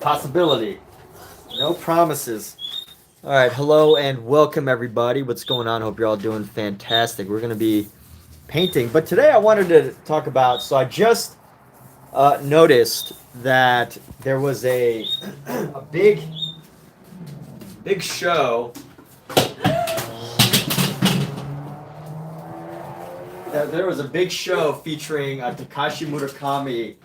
Possibility. No promises. All right, hello and welcome everybody. What's going on? Hope you're all doing fantastic. We're going to be painting, but today I wanted to talk about, so I just noticed that there was a big show. There was a big show featuring Takashi Murakami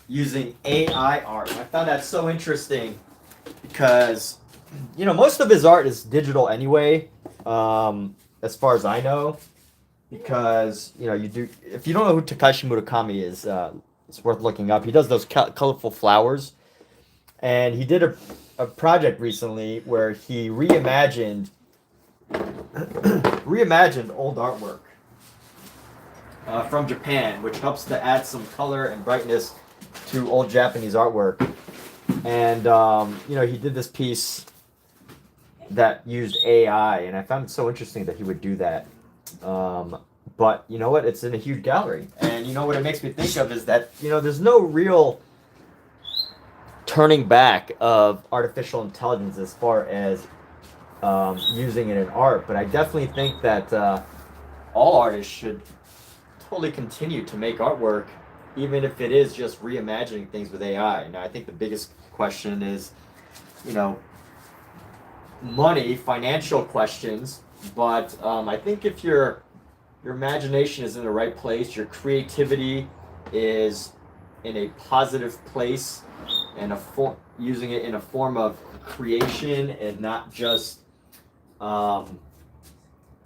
using AI art. I found that so interesting because, you know, most of his art is digital anyway, as far as I know. Because, you know, if you don't know who Takashi Murakami is, it's worth looking up. He does those colorful flowers, and he did a project recently where he reimagined old artwork from Japan, which helps to add some color and brightness to old Japanese artwork. And you know, he did this piece that used AI, and I found it so interesting that he would do that. But you know what? It's in a huge gallery, and you know what it makes me think of is that, you know, there's no real turning back of artificial intelligence as far as using it in art. But I definitely think that all artists should totally continue to make artwork, even if it is just reimagining things with AI. Now, I think the biggest question is, you know, money, financial questions. But I think if your imagination is in the right place, your creativity is in a positive place, and using it in a form of creation and not just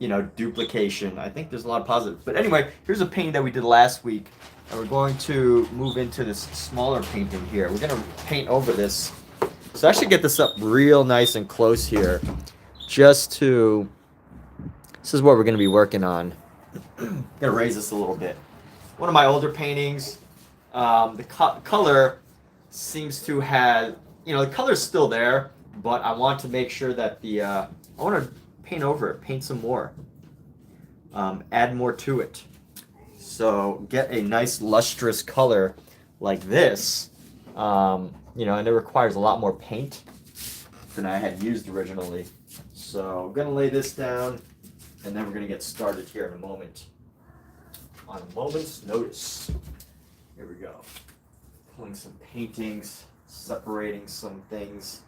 you know, duplication. I think there's a lot of positives. But anyway, here's a painting that we did last week, and we're going to move into this smaller painting here. We're going to paint over this. So I should get this up real nice and close here, just to, this is what we're going to be working on. I'm going to raise this a little bit. One of my older paintings, the color seems to have, you know, the color's still there, but I want to make sure that I want to paint over it, paint some more, add more to it. So get a nice lustrous color like this, you know, and it requires a lot more paint than I had used originally. So I'm gonna lay this down, and then we're gonna get started here in a moment. On a moment's notice. Here we go. Pulling some paintings, separating some things.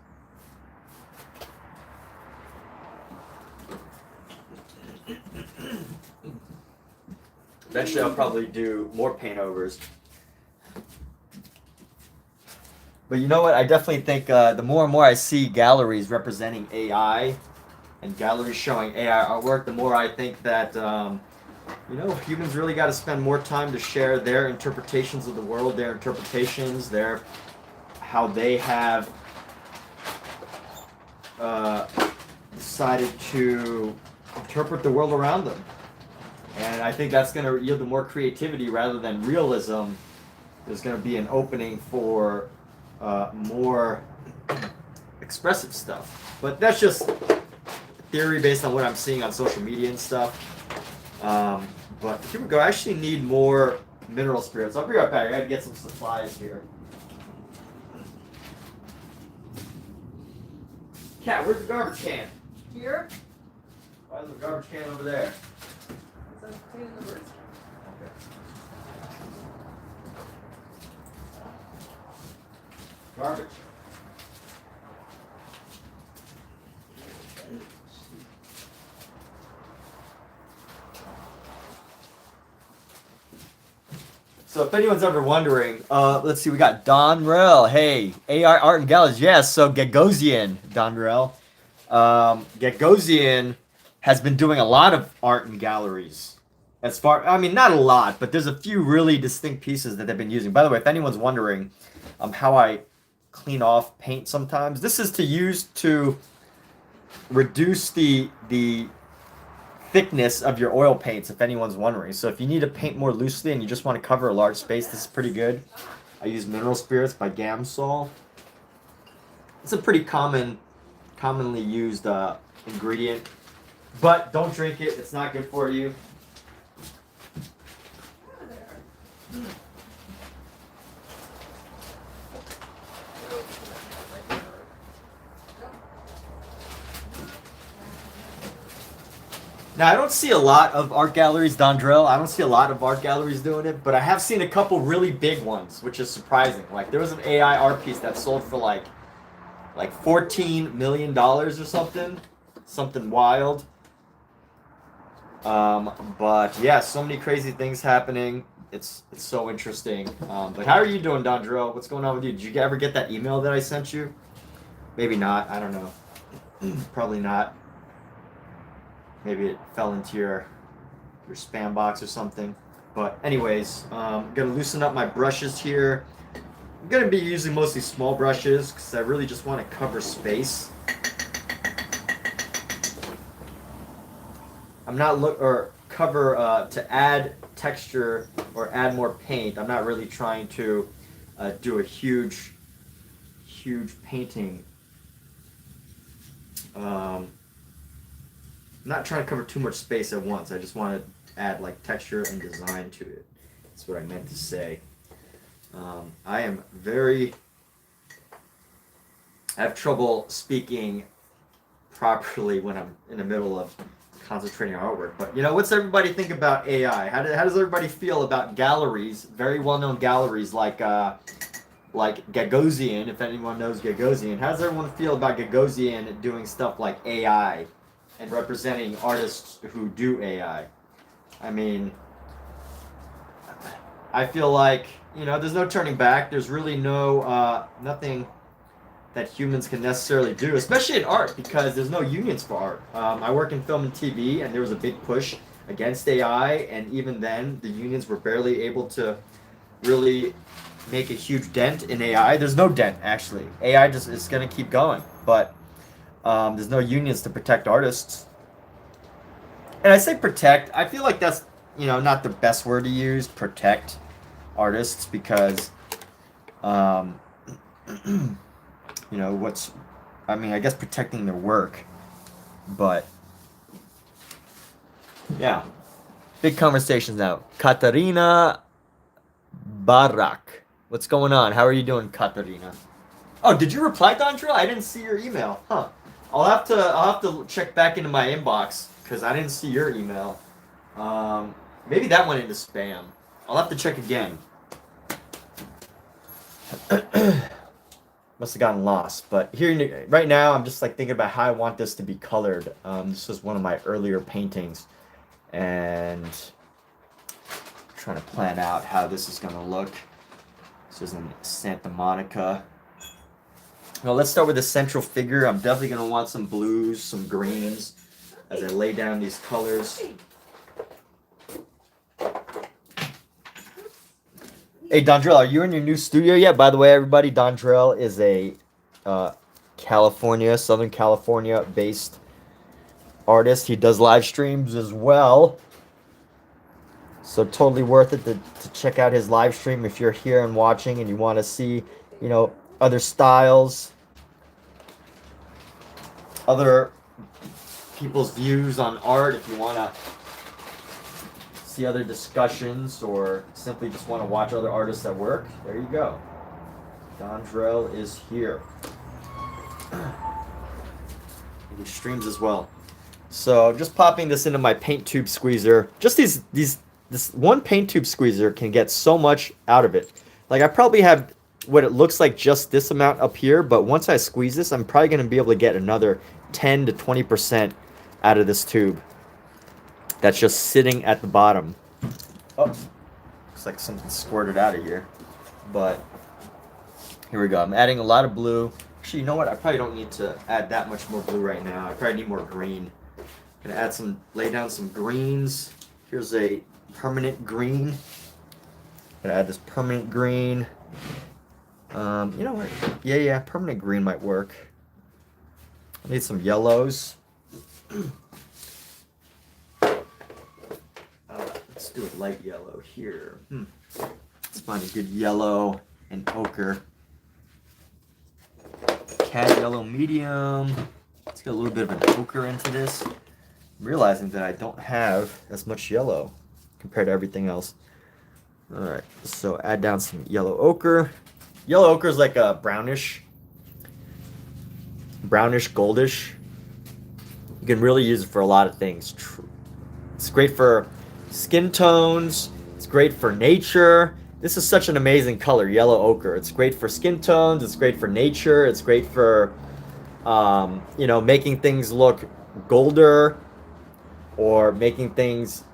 Eventually I'll probably do more paint overs. But you know what? I definitely think the more and more I see galleries representing AI and galleries showing AI artwork, the more I think that, you know, humans really got to spend more time to share their interpretations of the world, their interpretations, how they have decided to interpret the world around them. And I think that's going to yield more creativity rather than realism. There's going to be an opening for more expressive stuff. But that's just theory based on what I'm seeing on social media and stuff. But here we go. I actually need more mineral spirits. I'll be right back. I gotta get some supplies here. Cat, where's the garbage can? Here? Why is the garbage can over there? I'm cleaning the birds. Okay. Garbage. So if anyone's ever wondering, let's see, we got Don Rell. Hey, AI Art and Galleries. Yes, so Gagosian, Don Rell. Gagosian has been doing a lot of art and galleries. I mean, not a lot, but there's a few really distinct pieces that they've been using. By the way, if anyone's wondering how I clean off paint sometimes, this is to use to reduce the thickness of your oil paints, if anyone's wondering. So if you need to paint more loosely and you just want to cover a large space, this is pretty good. I use Mineral Spirits by Gamsol. It's a pretty commonly used ingredient, but don't drink it. It's not good for you. Now, I don't see a lot of art galleries, Dondrell. I don't see a lot of art galleries doing it, but I have seen a couple really big ones, which is surprising. Like, there was an AI art piece that sold for like $14 million or something. Something wild. But yeah, so many crazy things happening. It's so interesting. But how are you doing, Dondrell? What's going on with you? Did you ever get that email that I sent you? Maybe not. I don't know. Probably not. Maybe it fell into your spam box or something. But anyways, I'm gonna loosen up my brushes here. I'm gonna be using mostly small brushes because I really just want to cover space. I'm not to add texture or add more paint. I'm not really trying to do a huge painting. I'm not trying to cover too much space at once. I just want to add like texture and design to it. That's what I meant to say. I have trouble speaking properly when I'm in the middle of concentrating on artwork. But you know, what's everybody think about AI? How does everybody feel about galleries, very well-known galleries like Gagosian, if anyone knows Gagosian? How does everyone feel about Gagosian doing stuff like AI and representing artists who do AI? I mean, I feel like, you know, there's no turning back. There's really nothing that humans can necessarily do, especially in art, because there's no unions for art. I work in film and TV, and there was a big push against AI, and even then, the unions were barely able to really make a huge dent in AI. There's no dent, actually. AI just is going to keep going, but there's no unions to protect artists. And I say protect, I feel like that's, you know, not the best word to use, protect artists, because you know, I guess protecting their work, but yeah. Big conversations now. Katarina Barak. What's going on? How are you doing, Katarina? Oh, did you reply, Dondrell? I didn't see your email. Huh. I'll have to check back into my inbox because I didn't see your email. Maybe that went into spam. I'll have to check again. Must have gotten lost. But here, right now, I'm just like thinking about how I want this to be colored. This was one of my earlier paintings, and trying to plan out how this is going to look. This is in Santa Monica. Well, let's start with the central figure. I'm definitely going to want some blues, some greens, as I lay down these colors. Hey, Dondrell, are you in your new studio yet? By the way, everybody, Dondrell is a Southern California-based artist. He does live streams as well. So totally worth it to check out his live stream if you're here and watching and you want to see, you know, other styles, other people's views on art, if you want to see other discussions or simply just want to watch other artists at work, there you go. Dondrell is here. He streams as well. So just popping this into my paint tube squeezer. Just this one paint tube squeezer can get so much out of it. Like I probably have what it looks like just this amount up here, but once I squeeze this, I'm probably going to be able to get another 10 to 20% out of this tube. That's just sitting at the bottom. Oh, looks like something squirted out of here. But here we go. I'm adding a lot of blue. Actually, you know what? I probably don't need to add that much more blue right now. I probably need more green. I'm gonna lay down some greens. Here's a permanent green. Gonna add this permanent green. You know what? Yeah, permanent green might work. I need some yellows. Let's do a light yellow here. Let's find a good yellow and ochre. Cat yellow medium. Let's get a little bit of an ochre into this. I'm realizing that I don't have as much yellow compared to everything else. Alright, so add down some yellow ochre. Yellow ochre is like a brownish, goldish. You can really use it for a lot of things. It's great for skin tones. It's great for nature. This is such an amazing color, yellow ochre. It's great for skin tones. It's great for nature. It's great for, you know, making things look golder or making things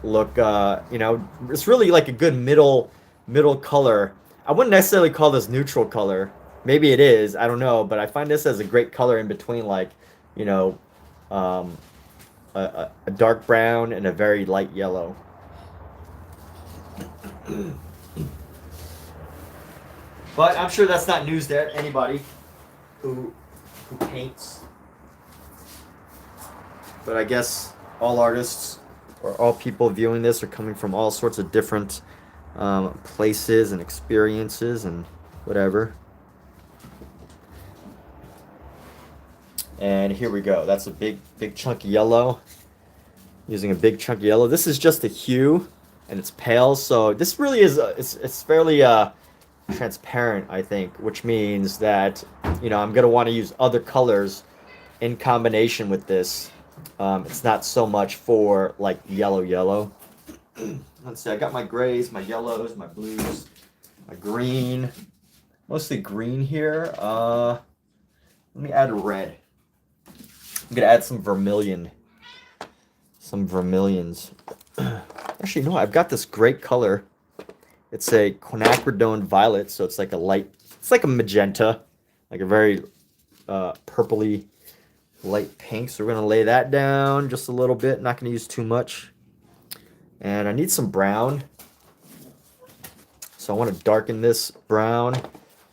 look, you know, it's really like a good middle color. I wouldn't necessarily call this neutral color. Maybe it is. I don't know. But I find this as a great color in between, like, you know, a dark brown and a very light yellow. But I'm sure that's not news to anybody who paints. But I guess all artists or all people viewing this are coming from all sorts of different places and experiences and whatever. And here we go. That's a big chunk of yellow. Using a big chunk of yellow. This is just a hue, and it's pale. So this really is it's fairly transparent, I think, which means that, you know, I'm gonna want to use other colors in combination with this. It's not so much for like yellow. Let's see. I got my grays, my yellows, my blues, my green. Mostly green here. Let me add a red. I'm gonna add some vermilion. Some vermilions. Actually, no, I've got this great color. It's a quinacridone violet, so it's like a light, it's like a magenta, like a very purpley light pink. So we're gonna lay that down just a little bit, not gonna use too much. And I need some brown. So I want to darken this brown,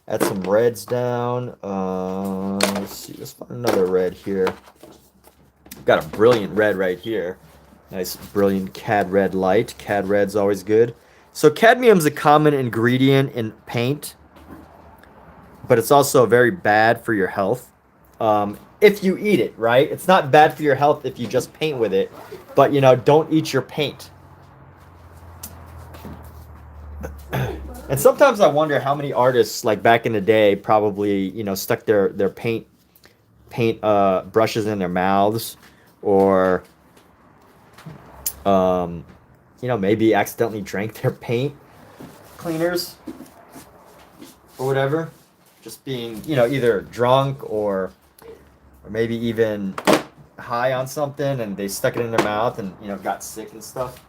add some reds down. Let's see, let's find another red here. Got a brilliant red right here. Nice, brilliant cad red light. Cad red's always good. So cadmium's a common ingredient in paint, but it's also very bad for your health. If you eat it, right? It's not bad for your health if you just paint with it, but, you know, don't eat your paint. And sometimes I wonder how many artists, like back in the day, probably, you know, stuck their paint brushes in their mouths, or you know, maybe accidentally drank their paint cleaners or whatever, just being, you know, either drunk or maybe even high on something, and they stuck it in their mouth and, you know, got sick and stuff.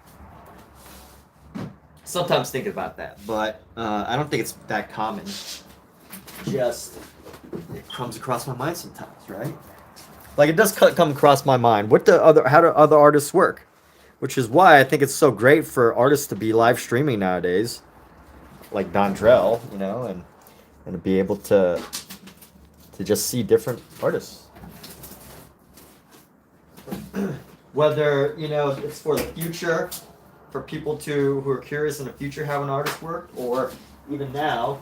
Sometimes think about that, but I don't think it's that common. Just, it comes across my mind sometimes, right? Like, it does come across my mind. How do other artists work? Which is why I think it's so great for artists to be live streaming nowadays, like Dondrell, you know, and to be able to just see different artists. Whether, you know, it's for the future, for people who are curious in the future how an artist work, or even now,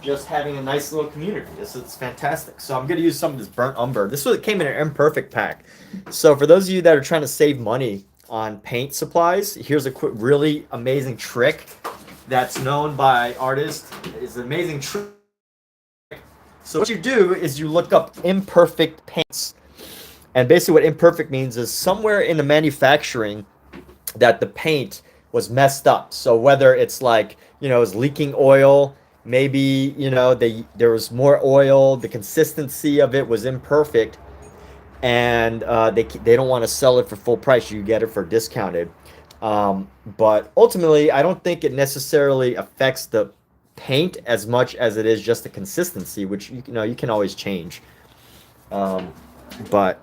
just having a nice little community. This is fantastic. So I'm going to use some of this burnt umber. This came in an imperfect pack. So for those of you that are trying to save money on paint supplies, here's a quick, really amazing trick that's known by artists. It's an amazing trick. So what you do is you look up imperfect paints. And basically what imperfect means is somewhere in the manufacturing that the paint was messed up. So whether it's like, you know, it's leaking oil, maybe, you know, there was more oil, the consistency of it was imperfect, and they don't want to sell it for full price. You get it for discounted. But ultimately, I don't think it necessarily affects the paint as much as it is just the consistency, which, you know, you can always change. But I'm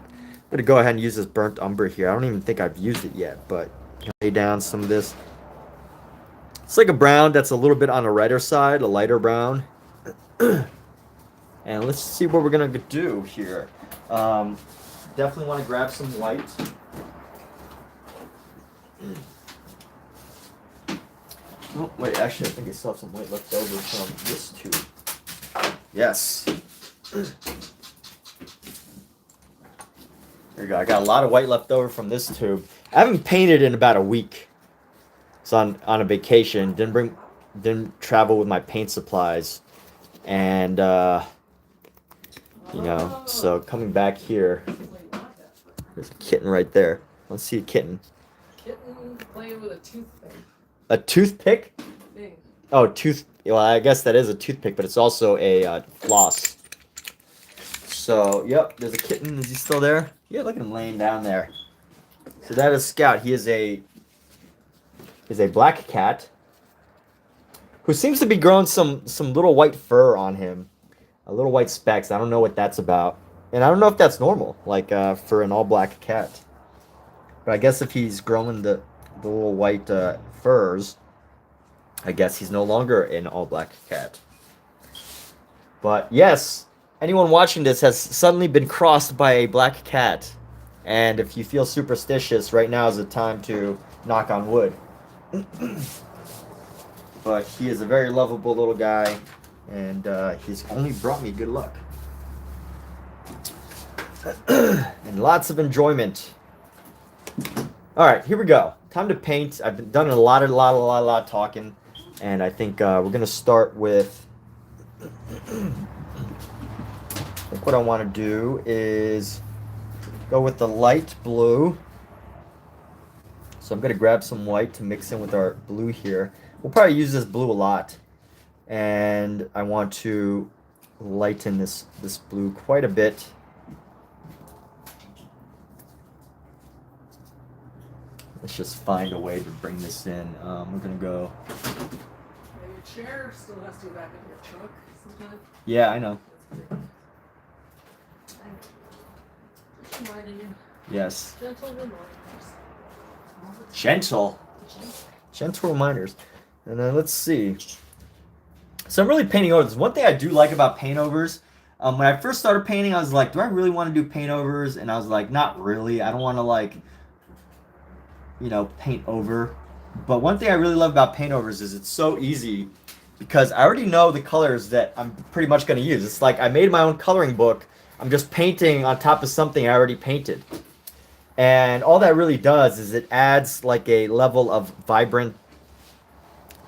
gonna go ahead and use this burnt umber here. I don't even think I've used it yet, but lay down some of this. It's like a brown that's a little bit on the redder side, a lighter brown. And let's see what we're gonna do here. Definitely want to grab some white. Oh, wait, actually, I think I still have some white left over from this tube. Yes. There you go. I got a lot of white left over from this tube. I haven't painted in about a week. So on a vacation, didn't travel with my paint supplies, and you know, so coming back here, there's a kitten right there. Let's see a kitten. Kitten playing with a toothpick. A toothpick? Thing. Oh, well, I guess that is a toothpick, but it's also a floss. So, yep, there's a kitten. Is he still there? Yeah, look at him laying down there. So that is Scout. He is a black cat who seems to be growing some little white fur on him, a little white specks. I don't know what that's about, and I don't know if that's normal, like for an all black cat. But I guess if he's growing the little white furs, I guess he's no longer an all black cat. But yes, anyone watching this has suddenly been crossed by a black cat. And if you feel superstitious, right now is the time to knock on wood. But he is a very lovable little guy, and he's only brought me good luck. And lots of enjoyment. Alright, here we go. Time to paint. I've done a lot of talking. And I think we're going to start with... I think what I want to do is go with the light blue. So I'm going to grab some white to mix in with our blue here. We'll probably use this blue a lot. And I want to lighten this blue quite a bit. Let's just find a way to bring this in. We're going to go... Your chair still has to go back in your truck sometime. Yeah, I know. Just reminding you. Yes. Gentle reminders. Gentle reminders. And then let's see. So I'm really painting over this. One thing I do like about paint overs, when I first started painting, I was like, do I really want to do paint overs? And I was like, not really. I don't want to, like, you know, paint over. But one thing I really love about paint overs is it's so easy because I already know the colors that I'm pretty much going to use. It's like I made my own coloring book. I'm just painting on top of something I already painted. And all that really does is it adds like a level of vibrance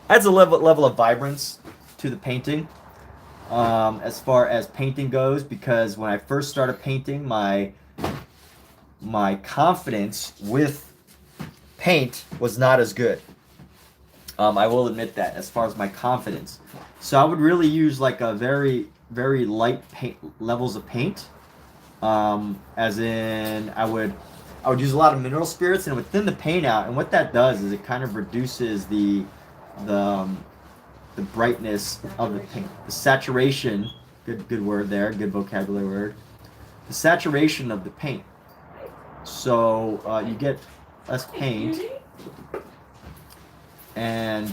to the painting as far as painting goes, because when I first started painting, my confidence with paint was not as good. I will admit that as far as my confidence. So I would really use like a very, very light paint levels of paint. As in I would use a lot of mineral spirits and it would thin the paint out, and what that does is it kind of reduces the brightness of the paint. The saturation, good word there, good vocabulary word. The saturation of the paint. So you get less paint. And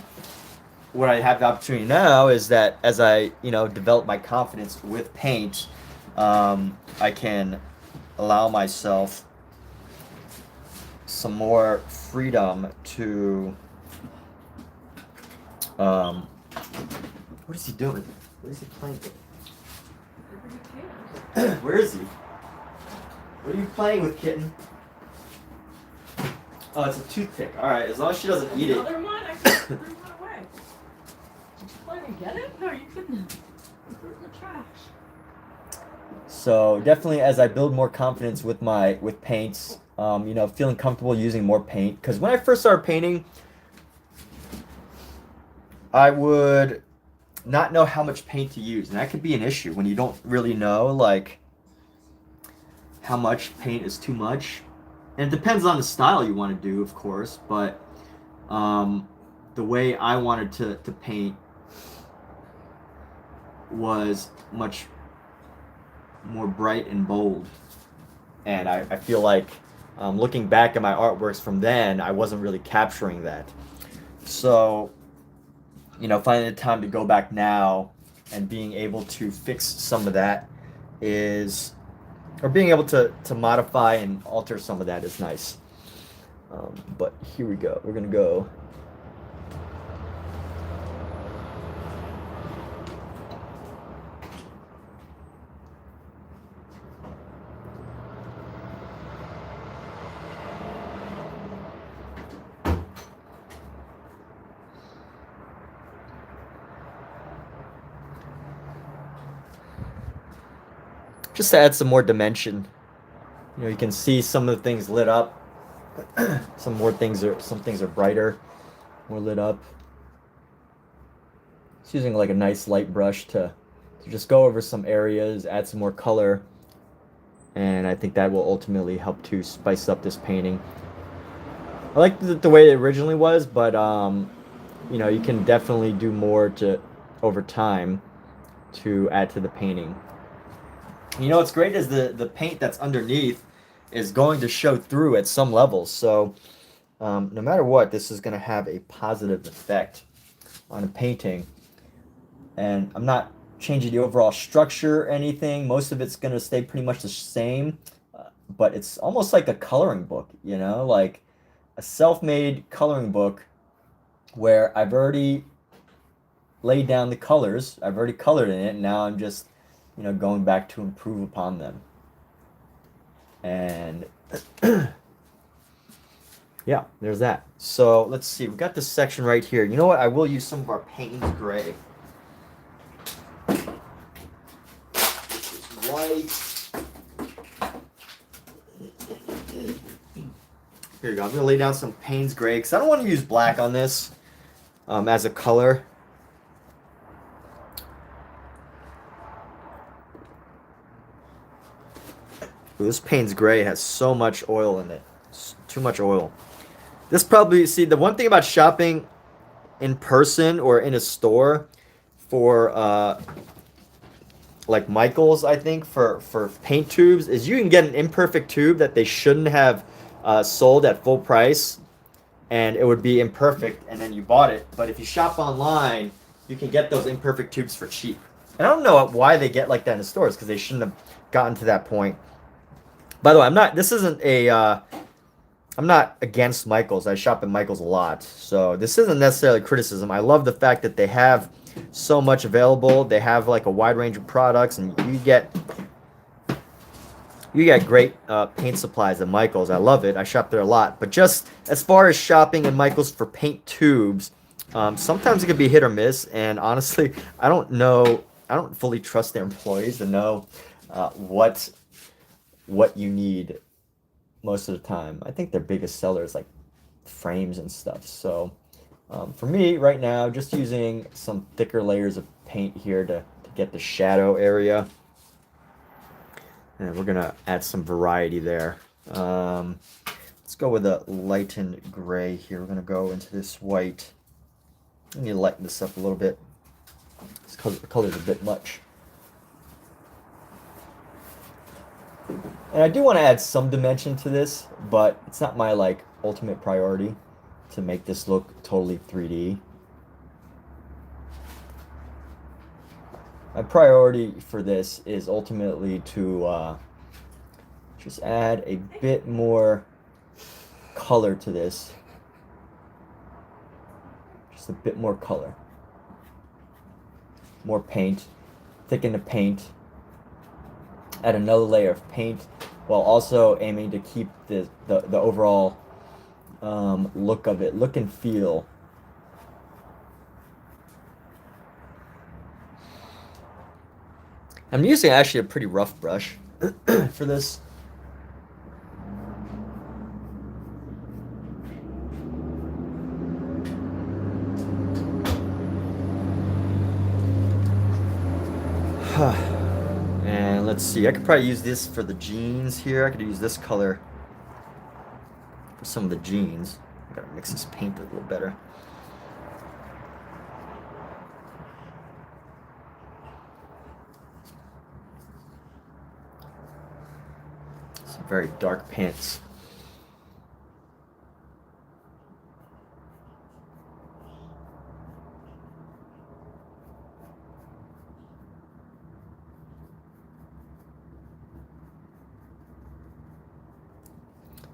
what I have the opportunity now is that as I, develop my confidence with paint, I can allow myself some more freedom to what is he doing? What is he playing with? Where is he? What are you playing with, kitten? Oh, it's a toothpick. Alright, as long as she doesn't eat it. Another one? I threw one away. Did you plan to get it? No, you couldn't. You threw it in the trash. So definitely as I build more confidence with paints, feeling comfortable using more paint. Because when I first started painting, I would not know how much paint to use. And that could be an issue when you don't really know, like, how much paint is too much. And it depends on the style you want to do, of course. But the way I wanted to paint was much more bright and bold. And I feel like looking back at my artworks from then, I wasn't really capturing that. So, finding the time to go back now and being able to fix some of that or being able to modify and alter some of that is nice. But here we go. We're going to go. Just to add some more dimension. You can see some of the things lit up Some things are brighter, more lit up. It's using like a nice light brush to just go over some areas, add some more color, and I think that will ultimately help to spice up this painting. I like the way it originally was, but you know, you can definitely do more to over time to add to the painting. You know what's great is the paint that's underneath is going to show through at some levels. So no matter what, this is going to have a positive effect on a painting. And I'm not changing the overall structure or anything. Most of it's going to stay pretty much the same. But it's almost like a coloring book, you know, like a self-made coloring book where I've already laid down the colors. I've already colored in it, and now I'm just, you know, going back to improve upon them. And yeah, there's that. So let's see. We've got this section right here. You know what? I will use some of our Payne's gray. This is white. Here you go. I'm going to lay down some Payne's gray because I don't want to use black on this as a color. Ooh, this Payne's gray has so much oil in it. It's too much oil. This probably, see, the one thing about shopping in person or in a store for like Michael's, I think, for paint tubes is you can get an imperfect tube that they shouldn't have sold at full price, and it would be imperfect, and then you bought it. But if you shop online, you can get those imperfect tubes for cheap. And I don't know why they get like that in the stores, because they shouldn't have gotten to that point. By the way, I'm not against Michael's. I shop at Michael's a lot. So this isn't necessarily criticism. I love the fact that they have so much available. They have like a wide range of products, and you get great paint supplies at Michael's. I love it. I shop there a lot. But just as far as shopping at Michael's for paint tubes, sometimes it can be hit or miss. And honestly, I don't know. I don't fully trust their employees to know what you need most of the time. I think their biggest seller is like frames and stuff. So for me right now, just using some thicker layers of paint here to get the shadow area. And we're gonna add some variety there. Let's go with a lightened gray here. We're gonna go into this white. I need to lighten this up a little bit. This color's a bit much. And I do want to add some dimension to this, but it's not my like ultimate priority to make this look totally 3D. My priority for this is ultimately to just add a bit more color to this. Just a bit more color. More paint. Thicken the paint. Add another layer of paint while also aiming to keep the overall look of it, look and feel. I'm using actually a pretty rough brush for this. And let's see, I could probably use this for the jeans here. I could use this color for some of the jeans. I gotta mix this paint a little better. Some very dark pants.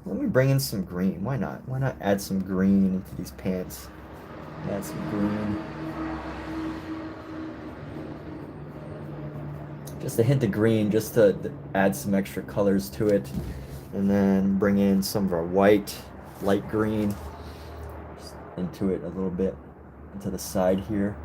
Let me bring in some green. Why not? Why not add some green into these pants? Add some green. Just a hint of green, just to add some extra colors to it. And then bring in some of our white, light green, just into it a little bit, into the side here.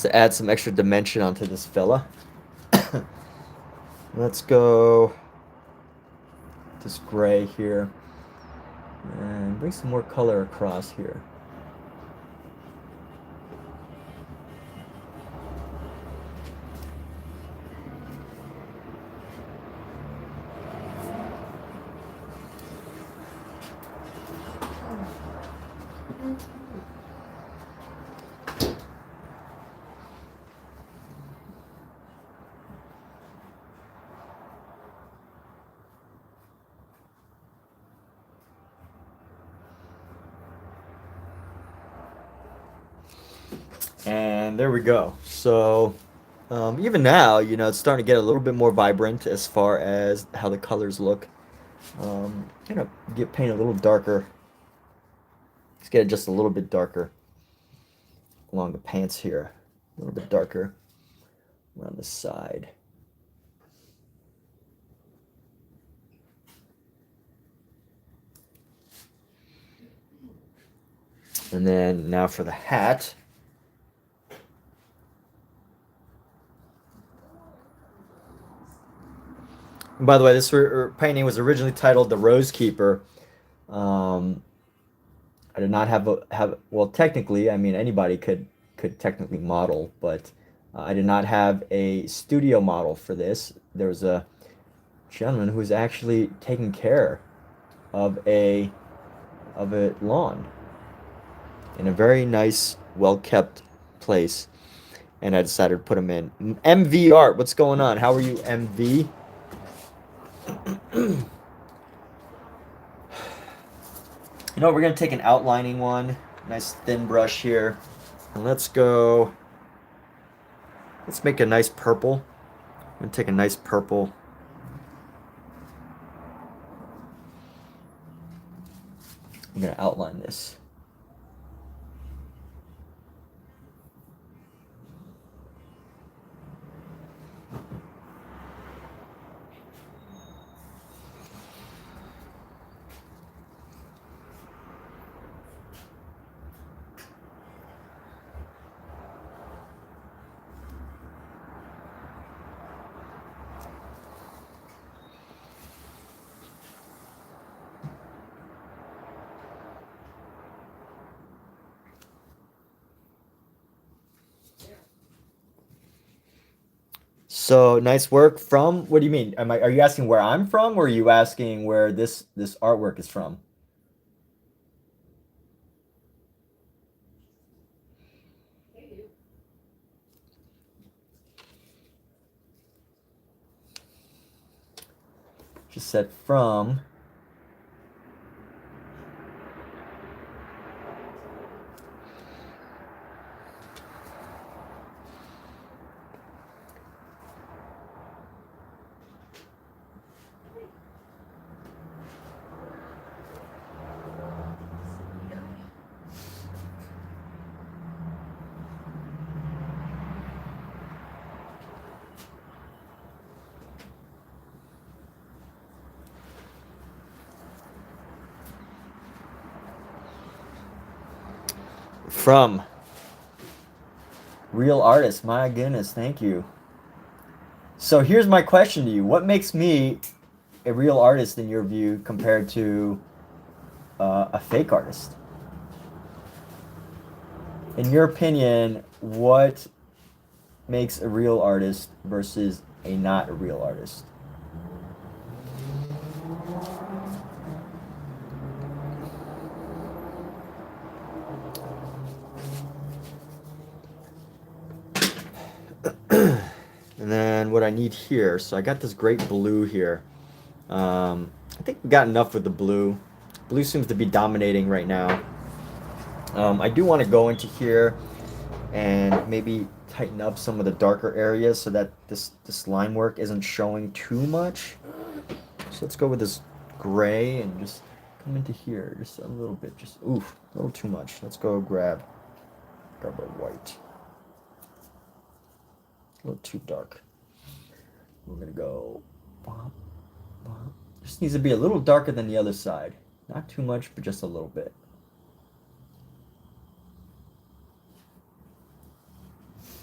to add some extra dimension onto this fella. Let's go this gray here and bring some more color across here. And there we go. So even now, you know, it's starting to get a little bit more vibrant as far as how the colors look. Gonna paint a little darker. Let's get it just a little bit darker along the pants here. A little bit darker around the side. And then now for the hat. And by the way, this painting was originally titled "The Rose Keeper." I did not have well, technically, I mean, anybody could technically model, but I did not have a studio model for this. There was a gentleman who was actually taking care of a lawn in a very nice, well-kept place, and I decided to put him in. MV Art, what's going on? How are you, MV? You know, we're going to take an outlining one, nice thin brush here, and let's make a nice purple. I'm going to take a nice purple. I'm going to outline this. So nice work from, what do you mean? Are you asking where I'm from, or are you asking where this artwork is from? Just said from. From real artist. My goodness, thank you. So here's my question to you. What makes me a real artist in your view compared to a fake artist? In your opinion, what makes a real artist versus a not a real artist? And then what I need here, so I got this great blue here. I think we got enough with the blue. Blue seems to be dominating right now. I do want to go into here and maybe tighten up some of the darker areas so that this line work isn't showing too much. So let's go with this gray and just come into here just a little bit. Just oof, a little too much. Let's go grab a white. A little too dark. We're gonna go bop, bop. Just needs to be a little darker than the other side. Not too much, but just a little bit.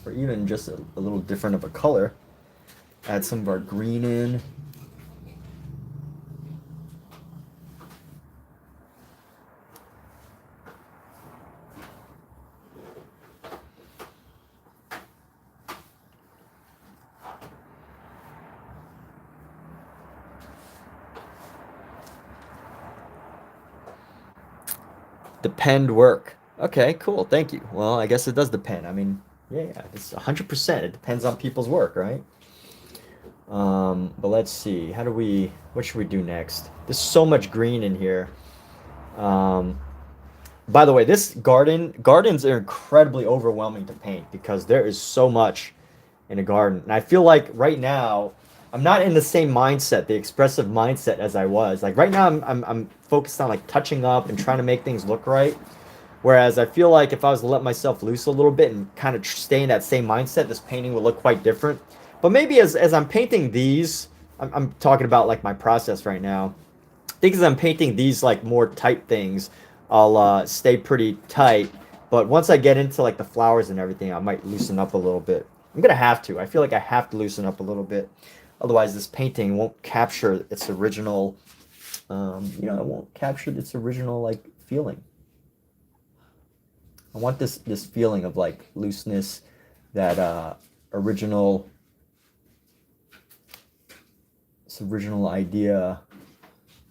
or even just a little different of a color. Add some of our green in. Depend work. Okay, cool. Thank you. Well, I guess it does depend. I mean, yeah, it's 100%. It depends on people's work, right? But let's see. What should we do next? There's so much green in here. By the way, gardens are incredibly overwhelming to paint because there is so much in a garden. And I feel like right now, I'm not in the same mindset, the expressive mindset as I was. Like right now, I'm focused on like touching up and trying to make things look right. Whereas I feel like if I was to let myself loose a little bit and kind of stay in that same mindset, this painting would look quite different. But maybe as I'm painting these, I'm talking about like my process right now. I think as I'm painting these like more tight things, I'll stay pretty tight. But once I get into like the flowers and everything, I might loosen up a little bit. I'm gonna have to. I feel like I have to loosen up a little bit. Otherwise, this painting won't capture its original, it won't capture its original like feeling. I want this feeling of like looseness, that original idea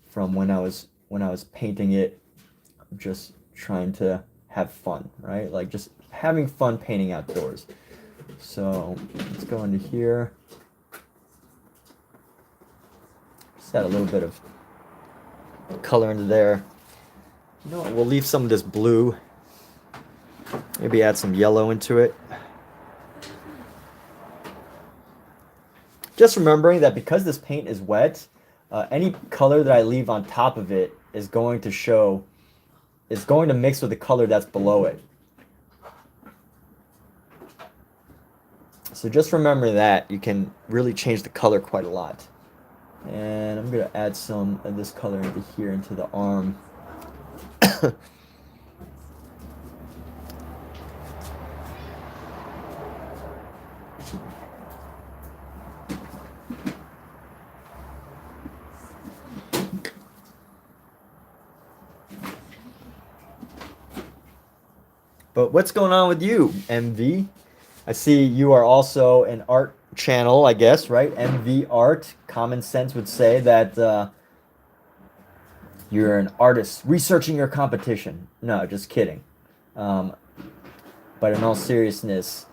from when I was painting it. I'm just trying to have fun, right? Like just having fun painting outdoors. So let's go into here. Just add a little bit of color into there. You know what? We'll leave some of this blue. Maybe add some yellow into it. Just remembering that because this paint is wet, any color that I leave on top of it is going to mix with the color that's below it. So just remember that. You can really change the color quite a lot. And I'm going to add some of this color into here, into the arm. But what's going on with you, MV? I see you are also an art channel, I guess, right? MV Art. Common sense would say that you're an artist researching your competition. No, just kidding. But in all seriousness,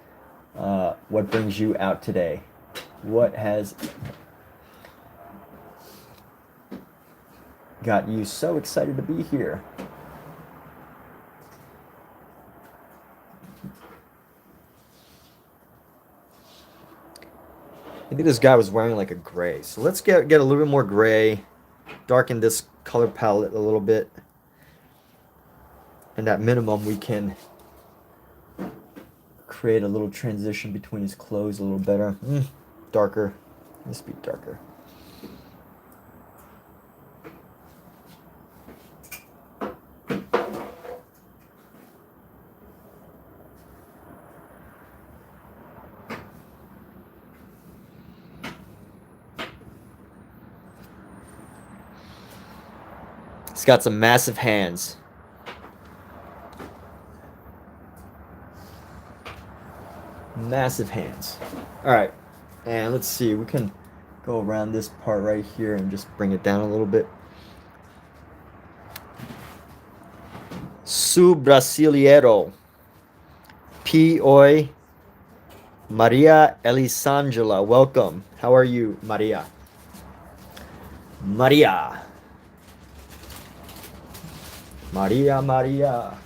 what brings you out today? What has got you so excited to be here? I think this guy was wearing like a gray. So let's get a little bit more gray. Darken this color palette a little bit. And at minimum, we can create a little transition between his clothes a little better. Darker. Let's be darker. He's got some massive hands. Massive hands. All right, and let's see. We can go around this part right here and just bring it down a little bit. Su Brasileiro. P.Oi. Maria Elisangela. Welcome. How are you, Maria? Maria. Maria, Maria.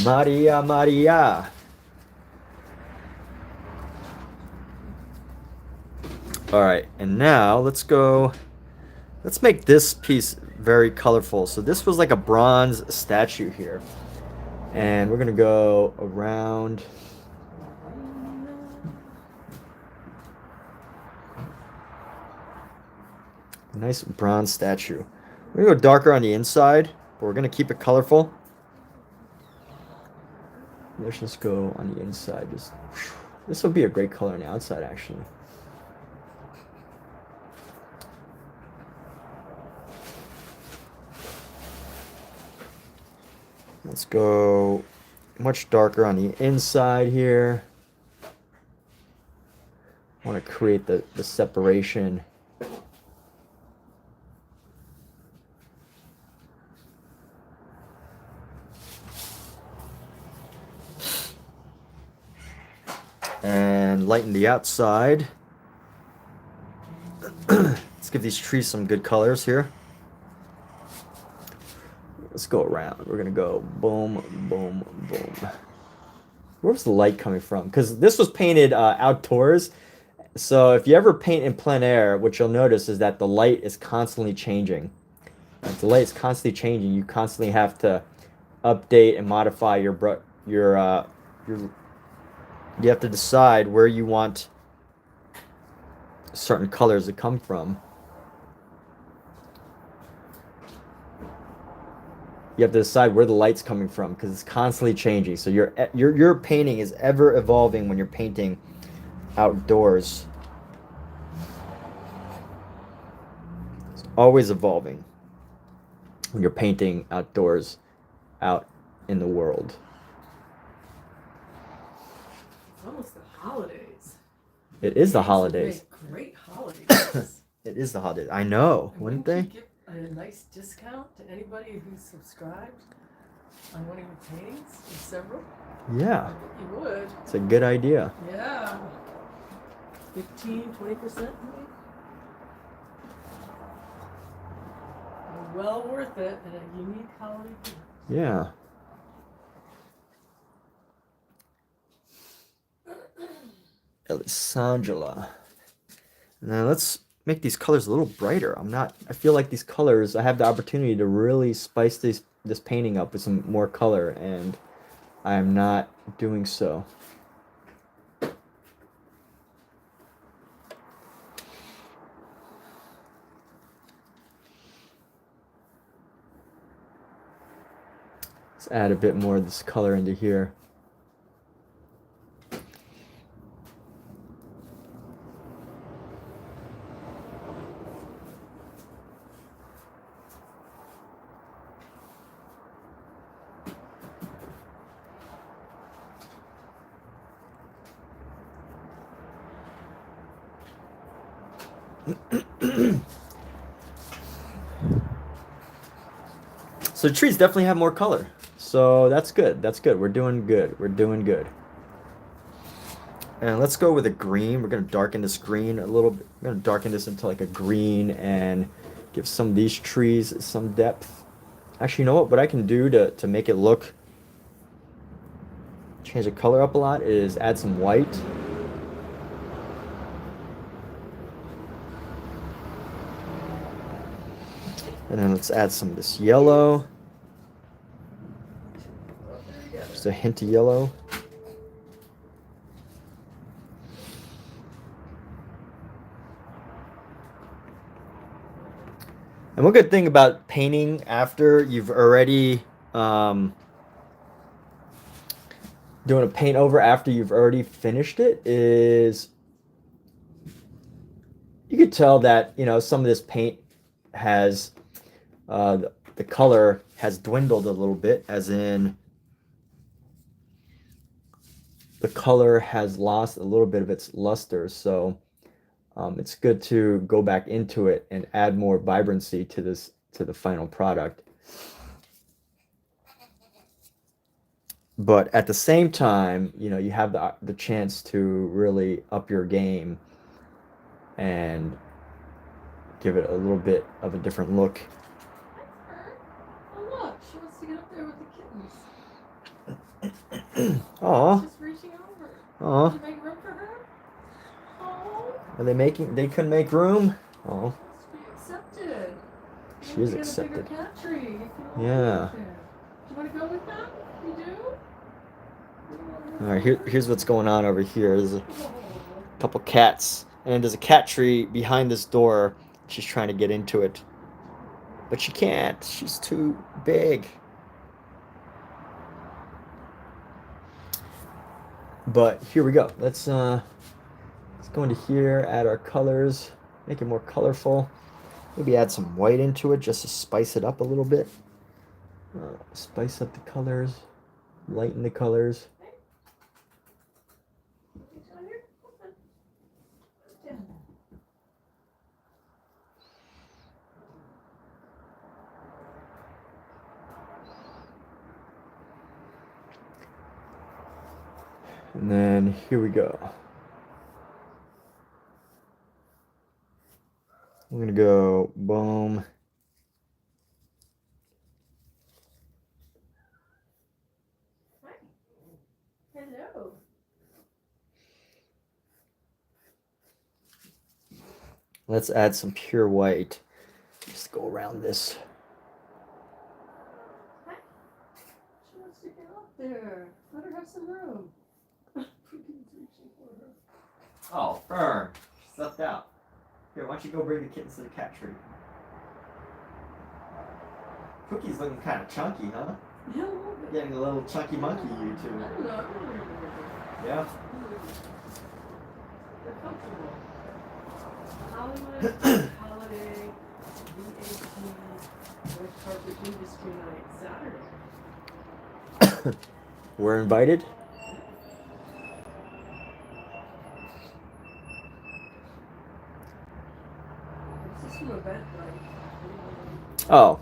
Maria, Maria. All right, and now let's make this piece very colorful. So this was like a bronze statue here. And we're gonna go around. A nice bronze statue. We're gonna go darker on the inside, but we're gonna keep it colorful. Let's just go on the inside. Just this will be a great color on the outside, actually. Let's go much darker on the inside here. I want to create the separation. And lighten the outside. Let's give these trees some good colors here. Let's go around. We're gonna go boom, boom, boom. Where's the light coming from? Because this was painted outdoors. So if you ever paint in plein air, what you'll notice is that the light is constantly changing. If the light is constantly changing, you constantly have to update and modify your you have to decide where you want certain colors to come from. You have to decide where the light's coming from because it's constantly changing. So your painting is ever evolving when you're painting outdoors. It's always evolving when you're painting outdoors, out in the world. It's almost the holidays. It is the holidays. Great holidays. It is the holidays. I know, wouldn't they? Give a nice discount to anybody who's subscribed on one of your paintings, or several? Yeah. I think you would. It's a good idea. Yeah. 15-20% maybe? Well worth it and a unique holiday gift. Yeah. Elisangela. Now let's make these colors a little brighter. I feel like these colors, I have the opportunity to really spice this painting up with some more color, and I am not doing so. Let's add a bit more of this color into here. So the trees definitely have more color. So that's good. That's good. We're doing good. We're doing good. And let's go with a green. We're going to darken this green a little bit. We're going to darken this into like a green and give some of these trees some depth. Actually, you know what I can do to make it look, change the color up a lot, is add some white. And then let's add some of this yellow. Just a hint of yellow. And one good thing about painting after you've already doing a paint over after you've already finished it is you could tell that, you know, some of this paint has the color has dwindled a little bit, as in the color has lost a little bit of its luster. So it's good to go back into it and add more vibrancy to the final product. But at the same time, you know, you have the chance to really up your game and give it a little bit of a different look. Oh look, she wants to get up there with the kittens. Aw. She's reaching over. Aw. Did you make room for her? Oh. Are they couldn't make room? Oh. Must be accepted. She is Get accepted. a bigger cat tree. You can Yeah. Do you want to go with them? You do? All right, here's what's going on over here. There's a couple cats, and there's a cat tree behind this door. She's trying to get into it, but she can't. She's too big. But here we go. Let's go into here, add our colors, make it more colorful. Maybe add some white into it just to spice it up a little bit. Spice up the colors, lighten the colors. And then here we go. I'm gonna go boom. Hello. Let's add some pure white. Just go around this. Hi. She wants to get up there. Let her have some room. Oh, Fern. She's left out. Here, why don't you go bring the kittens to the cat tree? Cookie's looking kind of chunky, huh? Yeah, a little bit. Getting a little chunky monkey, you two. I don't know. Yeah? They're comfortable. Hollywood, holiday, VAT, red carpet industry night, Saturday. We're invited. This is from Eventbrite. Oh.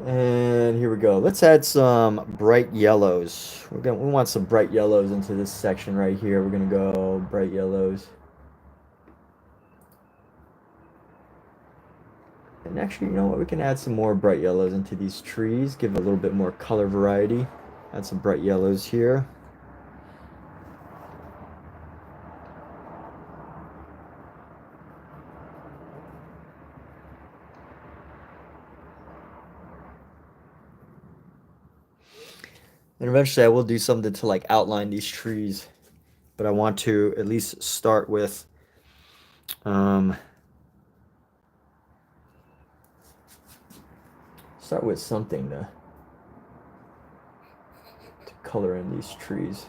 And here we go. Let's add some bright yellows. We want some bright yellows into this section right here. We're gonna go bright yellows. And actually, you know what? We can add some more bright yellows into these trees. Give it a little bit more color variety. Add some bright yellows here. And eventually I will do something to like outline these trees. But I want to at least start with something to color in these trees.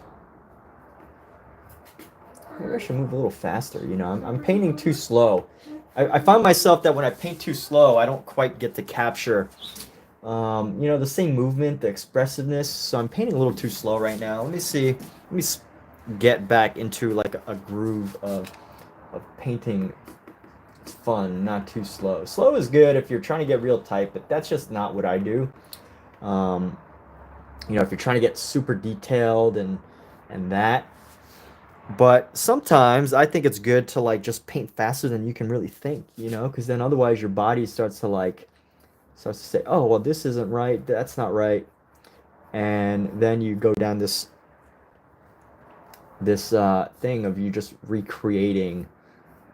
Maybe I should move a little faster, you know. I'm painting too slow. I find myself that when I paint too slow, I don't quite get to capture you know, the same movement, the expressiveness. So I'm painting a little too slow right now. Let me see. Let me get back into like a groove of painting fun, not too slow. Slow is good if you're trying to get real tight, but that's just not what I do. You know, if you're trying to get super detailed and that. But sometimes I think it's good to like just paint faster than you can really think, you know, because then otherwise your body starts to say, oh, well, this isn't right, that's not right. And then you go down this thing of you just recreating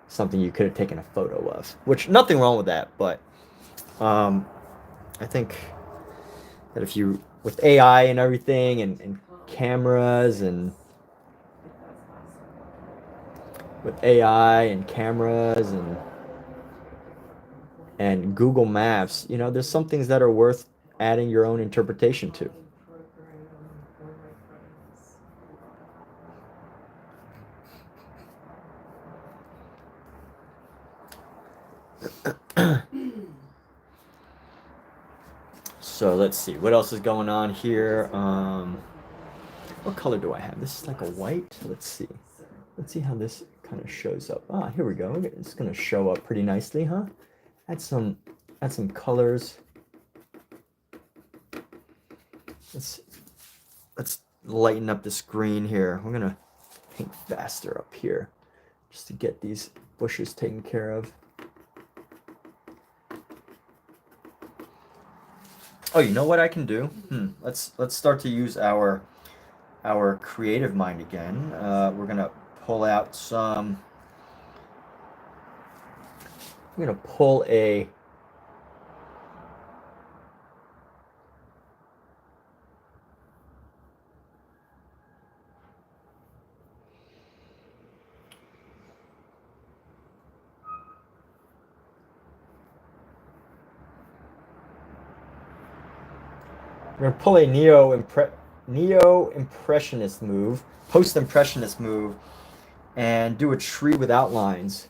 something you could have taken a photo of, which nothing wrong with that, but I think that if you, with AI and everything and cameras and with AI and cameras and Google Maps, you know, there's some things that are worth adding your own interpretation to. So let's see what else is going on here. What color do I have? This is like a white. Let's see how this kind of shows up. Here we go. It's gonna show up pretty nicely, huh? Add some colors. Let's lighten up this green here. We're gonna paint faster up here just to get these bushes taken care of. Oh, you know what I can do? Let's start to use our creative mind again. We're gonna pull out some. I'm gonna pull a. We're gonna pull a neo-impressionist move, post-impressionist move, and do a tree with outlines.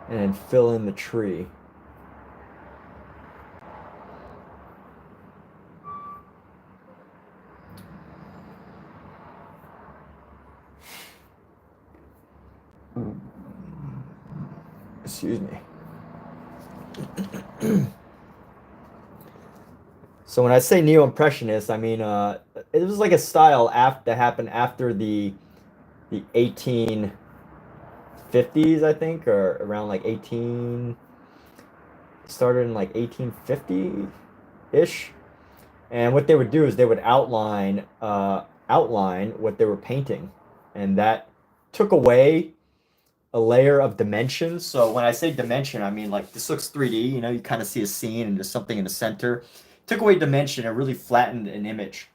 And fill in the tree. Excuse me. So when I say neo-impressionist, I mean it was like a style that happened after the 1850s, I think, or around like started in like 1850-ish. And what they would do is they would outline what they were painting, and that took away a layer of dimension. So when I say dimension, I mean like this looks 3D, you know, you kind of see a scene and there's something in the center. Took away dimension and really flattened an image.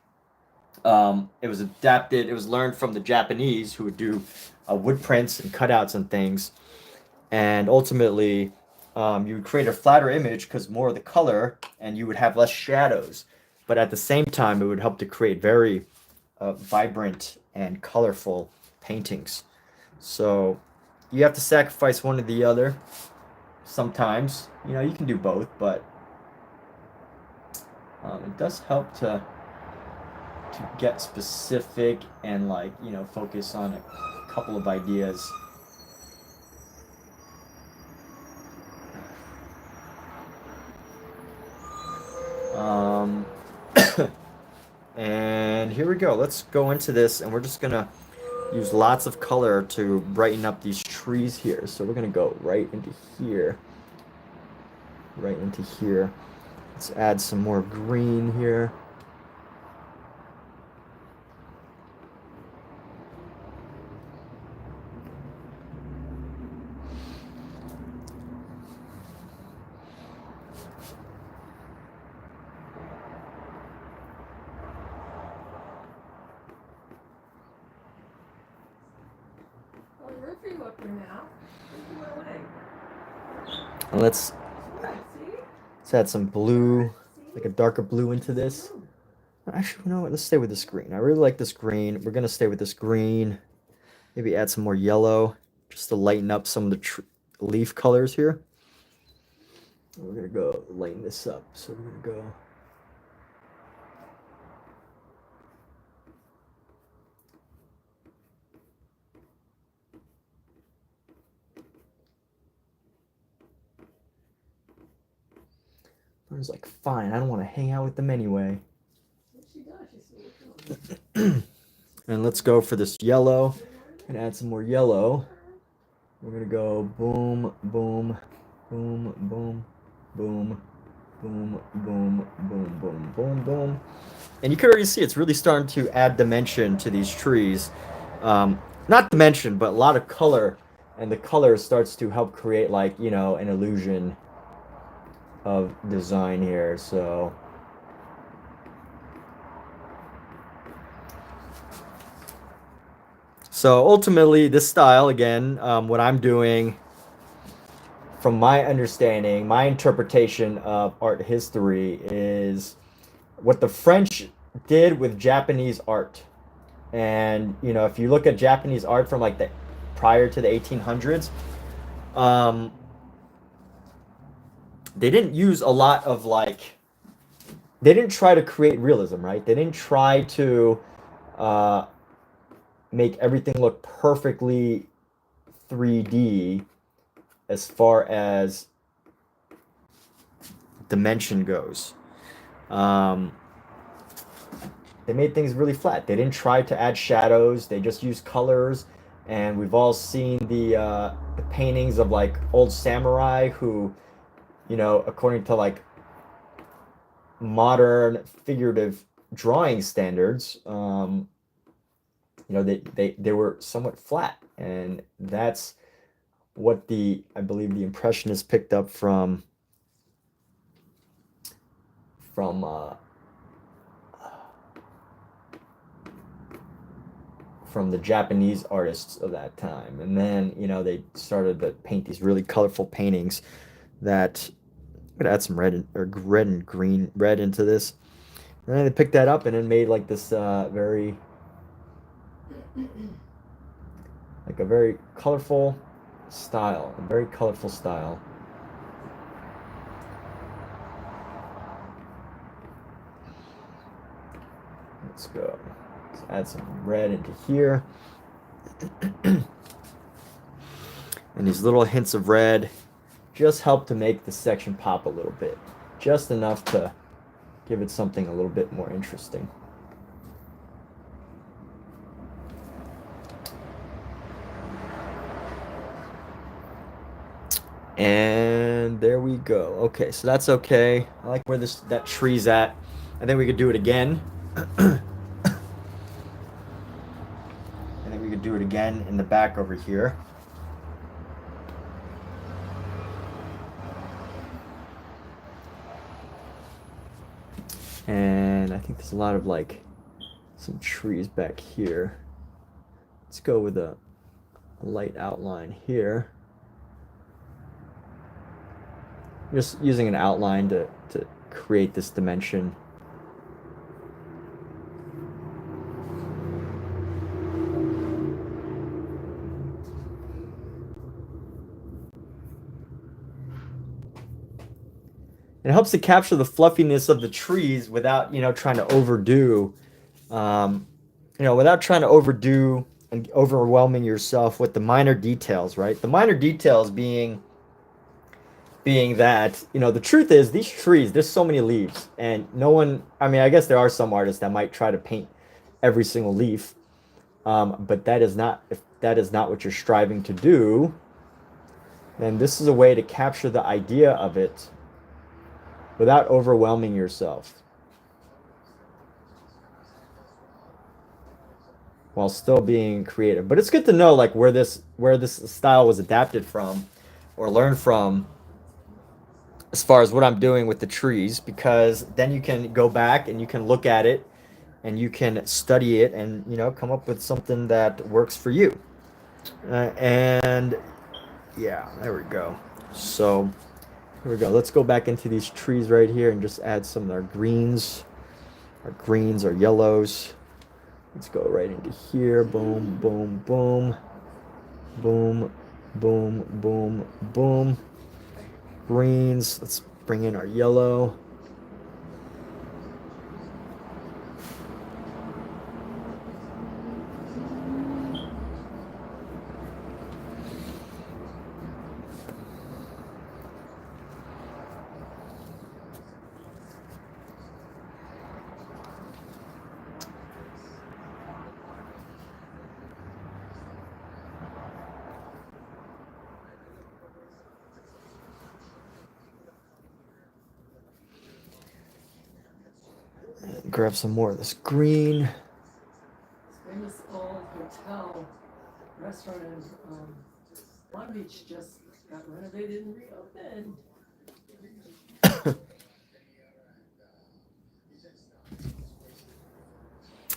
It was adapted, it was learned from the Japanese who would do wood prints and cutouts and things. And ultimately, you would create a flatter image because more of the color and you would have less shadows. But at the same time, it would help to create very vibrant and colorful paintings. So you have to sacrifice one or the other sometimes. You know, you can do both, but it does help to get specific and, like, you know, focus on a couple of ideas. And here we go. Let's go into this, and we're just gonna use lots of color to brighten up these trees here. So we're gonna go right into here. Right into here. Let's add some more green here. And let's add some blue, like a darker blue into this. Actually, you know what? Let's stay with this green. I really like this green. We're going to stay with this green. Maybe add some more yellow just to lighten up some of the leaf colors here. We're going to go lighten this up. So we're going to go. I was like, fine, I don't want to hang out with them anyway. And let's go for this yellow and add some more yellow. We're going to go boom, boom, boom, boom, boom, boom, boom, boom, boom, boom, boom. And you can already see it's really starting to add dimension to these trees. Not dimension, but a lot of color. And the color starts to help create, like, you know, an illusion of design here. So ultimately this style, again, what I'm doing, from my understanding, my interpretation of art history, is what the French did with Japanese art. And, you know, if you look at Japanese art from like the prior to the 1800s, they didn't use a lot of, like, they didn't try to create realism, right? They didn't try to make everything look perfectly 3D as far as dimension goes. They made things really flat. They didn't try to add shadows. They just used colors. And we've all seen the paintings of, like, old samurai who, you know, according to, like, modern figurative drawing standards, you know, they were somewhat flat. And that's what I believe the Impressionists picked up from the Japanese artists of that time. And then, you know, they started to paint these really colorful paintings that gonna add some red or red and green, red into this. And then they picked that up and then made like this very, like a very colorful style, a very colorful style. Let's go. Let's add some red into here. And these little hints of red just help to make the section pop a little bit. Just enough to give it something a little bit more interesting. And there we go. Okay, so that's okay. I like where that tree's at. I think we could do it again. I think we could do it again in the back over here. And I think there's a lot of like some trees back here. Let's go with a light outline here. Just using an outline to create this dimension. It helps to capture the fluffiness of the trees without, trying to overdo, without trying to overdo and overwhelming yourself with the minor details, right? The minor details being that, the truth is these trees, there's so many leaves and no one, I guess there are some artists that might try to paint every single leaf. But if that is not what you're striving to do, then this is a way to capture the idea of it without overwhelming yourself, while still being creative. But it's good to know like where this style was adapted from or learned from as far as what I'm doing with the trees, because then you can go back and you can look at it and you can study it and come up with something that works for you. And yeah, there we go. So here we go. Let's go back into these trees right here and just add some of our greens, our yellows. Let's go right into here. Boom, boom, boom, boom, boom, boom, boom. Greens. Let's bring in our yellow. Grab some more of this green. Famous old hotel restaurant in Long Beach just got renovated and reopened.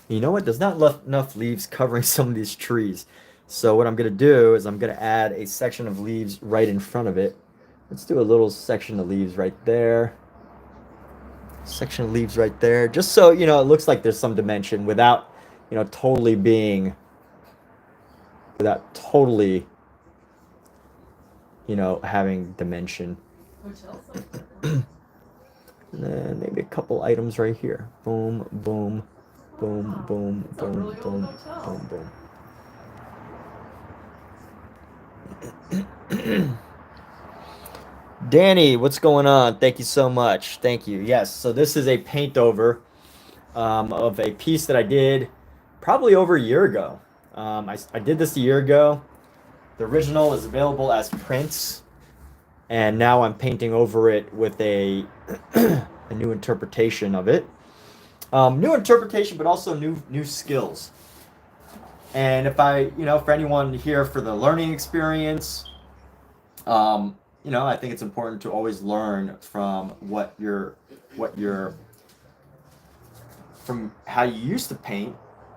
You know what? There's not enough leaves covering some of these trees. So what I'm going to do is I'm going to add a section of leaves right in front of it. Let's do a little section of leaves right there. Section of leaves right there. Just so, it looks like there's some dimension without, totally having dimension. And then maybe a couple items right here. Boom, boom, boom, boom, boom, boom, boom, boom. Danny, what's going on? Thank you so much. Thank you. Yes, so this is a paint over of a piece that I did probably over a year ago. I did this a year ago. The original is available as prints, and now I'm painting over it with a new interpretation of it. New interpretation, but also new skills. And if for anyone here for the learning experience, I think it's important to always learn from from how you used to paint.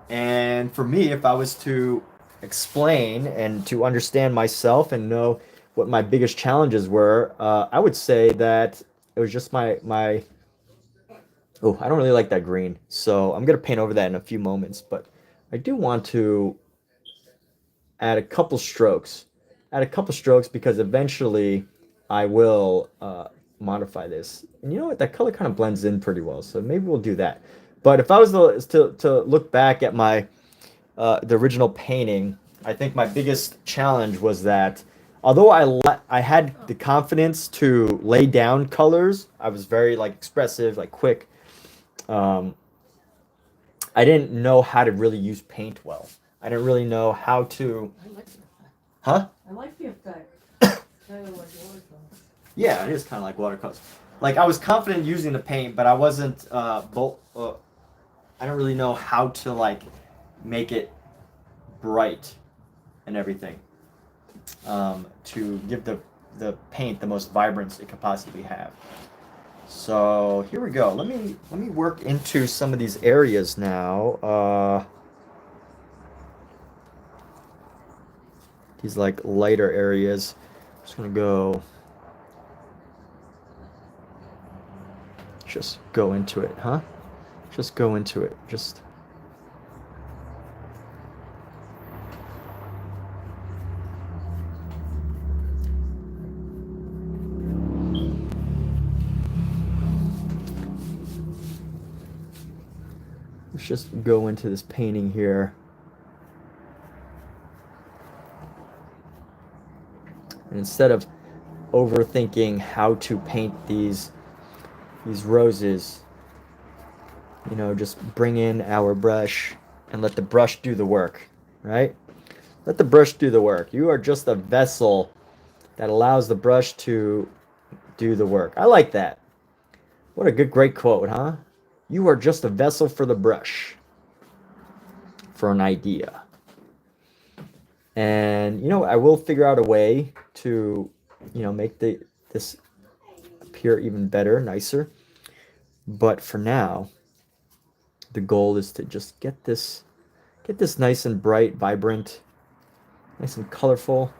And for me, if I was to explain and to understand myself and know what my biggest challenges were, I would say that It was just my. Oh, I don't really like that green, so I'm gonna paint over that in a few moments. But I do want to add a couple strokes. Add a couple strokes because eventually I will modify this. And you know what? That color kind of blends in pretty well, so maybe we'll do that. But if I was to look back at my the original painting, I think my biggest challenge was that although I had the confidence to lay down colors, I was very like expressive, like quick. Um, I didn't know how to really use paint well. I didn't really know how to. I like the effect. Huh? I like the effect. Kind of like watercolors. Yeah, it is kind of like watercolors. Like I was confident using the paint, but I wasn't. I don't really know how to like make it bright and everything. To give the paint the most vibrance it could possibly have. So here we go. Let me work into some of these areas now. These like lighter areas. I'm just gonna just go into it, huh? Just go into it. Just. Let's just go into this painting here. And instead of overthinking how to paint these roses, you know, just bring in our brush and let the brush do the work, right? Let the brush do the work. You are just a vessel that allows the brush to do the work. I like that. What a great quote, huh? You are just a vessel for the brush, for an idea. And, you know, I will figure out a way to, you know, make this appear even better, nicer. But for now, the goal is to just get this nice and bright, vibrant, nice and colorful.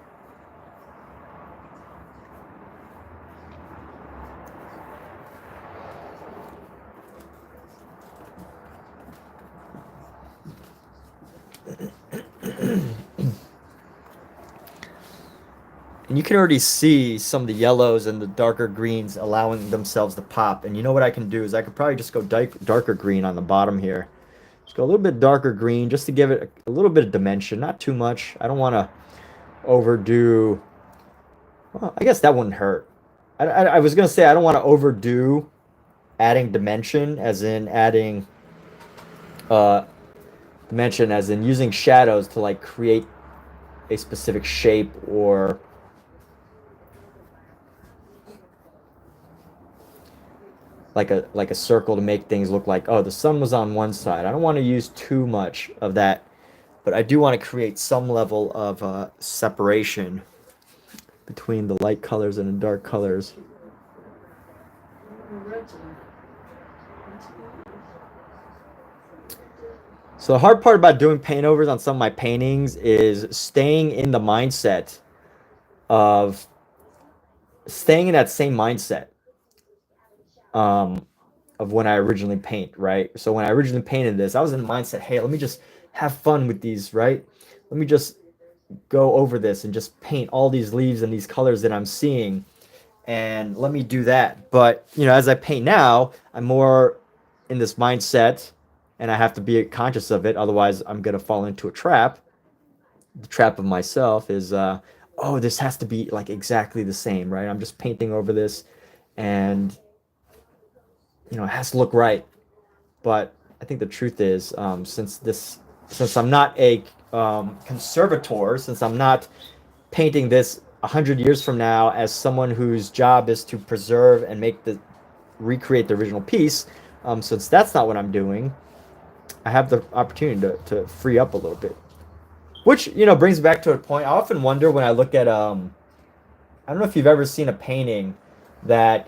And you can already see some of the yellows and the darker greens allowing themselves to pop. And you know what I can do is I could probably just go darker green on the bottom here. Just go a little bit darker green just to give it a little bit of dimension. Not too much. I don't want to overdo. Well, I guess that wouldn't hurt. I was going to say I don't want to overdo adding dimension, as in adding dimension, as in using shadows to like create a specific shape or like a circle to make things look like, oh, the sun was on one side. I don't want to use too much of that, but I do want to create some level of separation between the light colors and the dark colors. So the hard part about doing paint overs on some of my paintings is staying in the mindset of staying in that same mindset of when I originally paint, right? So when I originally painted this, I was in the mindset, hey, let me just have fun with these, right? Let me just go over this and just paint all these leaves and these colors that I'm seeing, and let me do that. But, you know, as I paint now, I'm more in this mindset, and I have to be conscious of it, otherwise I'm going to fall into a trap. The trap of myself is, oh, this has to be like exactly the same, right? I'm just painting over this, and you know, it has to look right. But I think the truth is, since I'm not a conservator, since I'm not painting this 100 years from now as someone whose job is to preserve and recreate the original piece, since that's not what I'm doing, I have the opportunity to free up a little bit. Which, you know, brings back to a point. I often wonder when I look at, I don't know if you've ever seen a painting that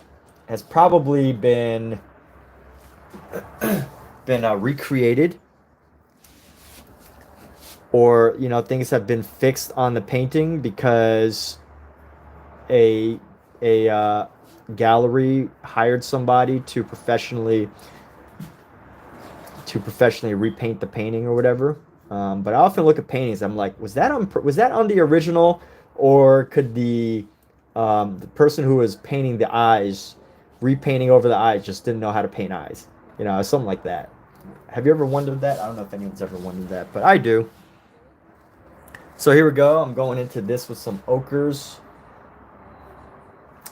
has probably been recreated, or, you know, things have been fixed on the painting because a gallery hired somebody to professionally repaint the painting or whatever. But I often look at paintings. I'm like, was that on the original, or could the person who was painting the eyes, repainting over the eyes, just didn't know how to paint eyes? You know, something like that. Have you ever wondered that? I don't know if anyone's ever wondered that, but I do. So here we go. I'm going into this with some ochres.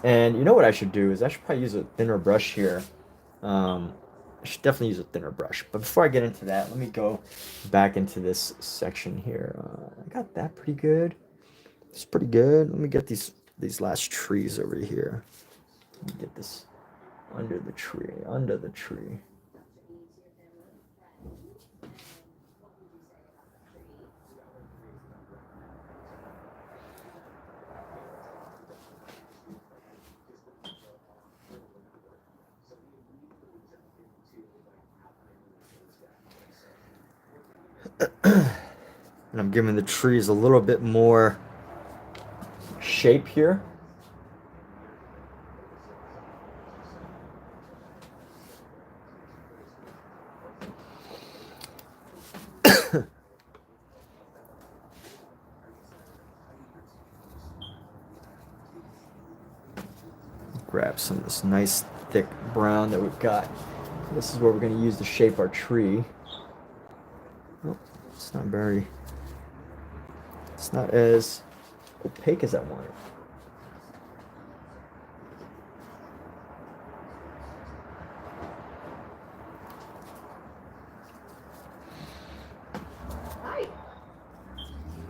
And you know what I should do is I should probably use a thinner brush here. I should definitely use a thinner brush. But before I get into that, let me go back into this section here. I got that pretty good. It's pretty good. Let me get these last trees over here. Let me get this under the tree. And I'm giving the trees a little bit more shape here. Grab some of this nice thick brown that we've got. This is where we're going to use to shape our tree. Oh, it's not as opaque as I want it.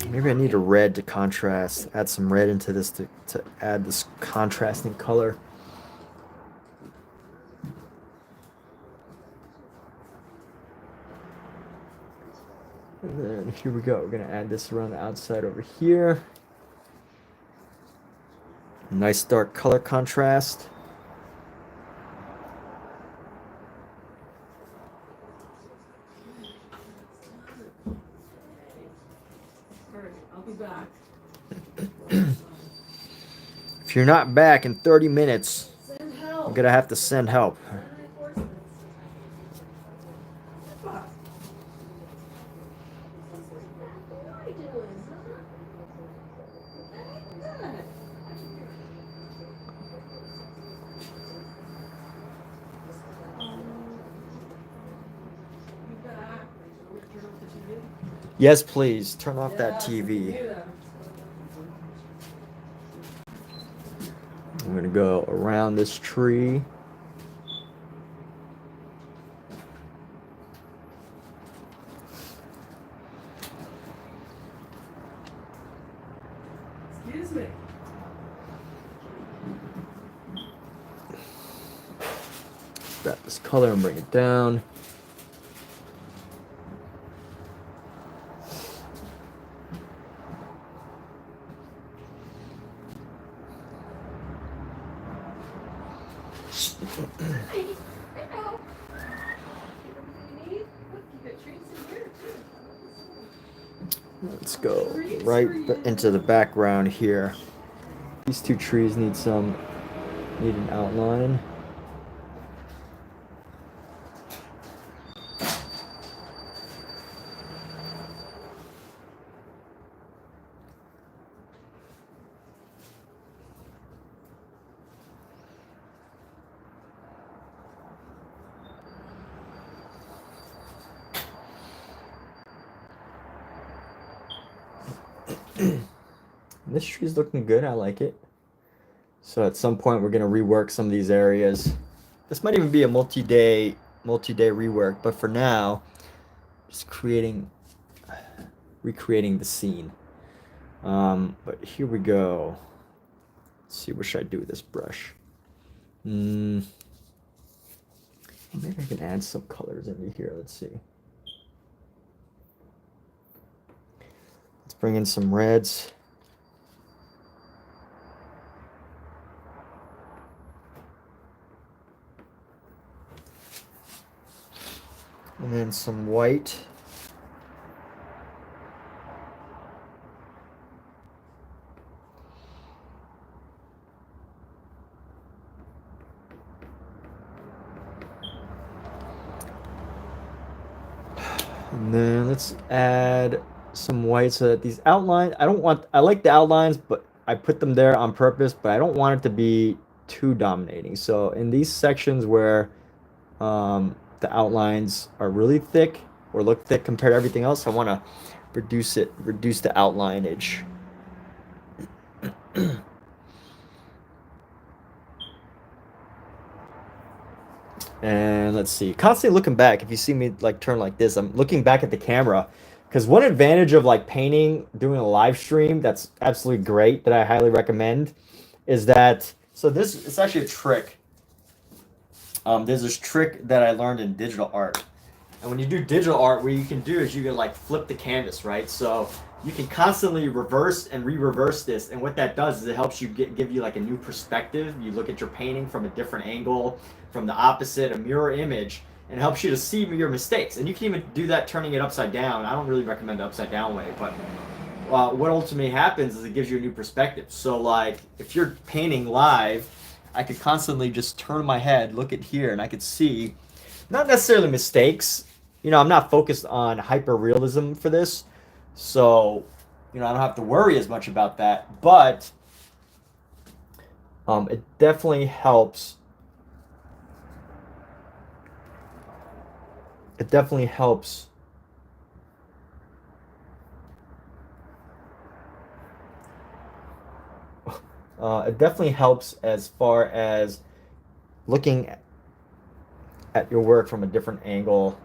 Maybe I need a red to contrast, add some red into this to add this contrasting color. And then here we go. We're going to add this around the outside over here. Nice dark color contrast. I'll be back. If you're not back in 30 minutes, I'm going to have to send help. Yes, please. Turn off that TV. I'm going to go around this tree. Excuse me. Grab this color and bring it down. Let's go right into the background here. These two trees need an outline. This tree's looking good. I like it. So at some point we're gonna rework some of these areas. This might even be a multi-day rework, but for now, just recreating the scene. But here we go. Let's see, what should I do with this brush? Maybe I can add some colors into here. Let's see. Let's bring in some reds. And then some white. And then let's add some white so that these outlines, I like the outlines, but I put them there on purpose, but I don't want it to be too dominating. So in these sections where the outlines are really thick or look thick compared to everything else, I want to reduce the outlineage. And let's see, constantly looking back. If you see me like turn like this, I'm looking back at the camera. Because one advantage of like painting, doing a live stream, that's absolutely great, that I highly recommend, is that, so this, it's actually a trick. There's this trick that I learned in digital art. And when you do digital art, what you can do is you can like flip the canvas, right? So you can constantly reverse and re-reverse this. And what that does is it helps you give you like a new perspective. You look at your painting from a different angle, from the opposite, a mirror image, and it helps you to see your mistakes. And you can even do that turning it upside down. I don't really recommend the upside down way, but what ultimately happens is it gives you a new perspective. So like if you're painting live, I could constantly just turn my head, look at here, and I could see not necessarily mistakes. You know, I'm not focused on hyper realism for this, so you know I don't have to worry as much about that. But it definitely helps. It definitely helps. It definitely helps as far as looking at your work from a different angle.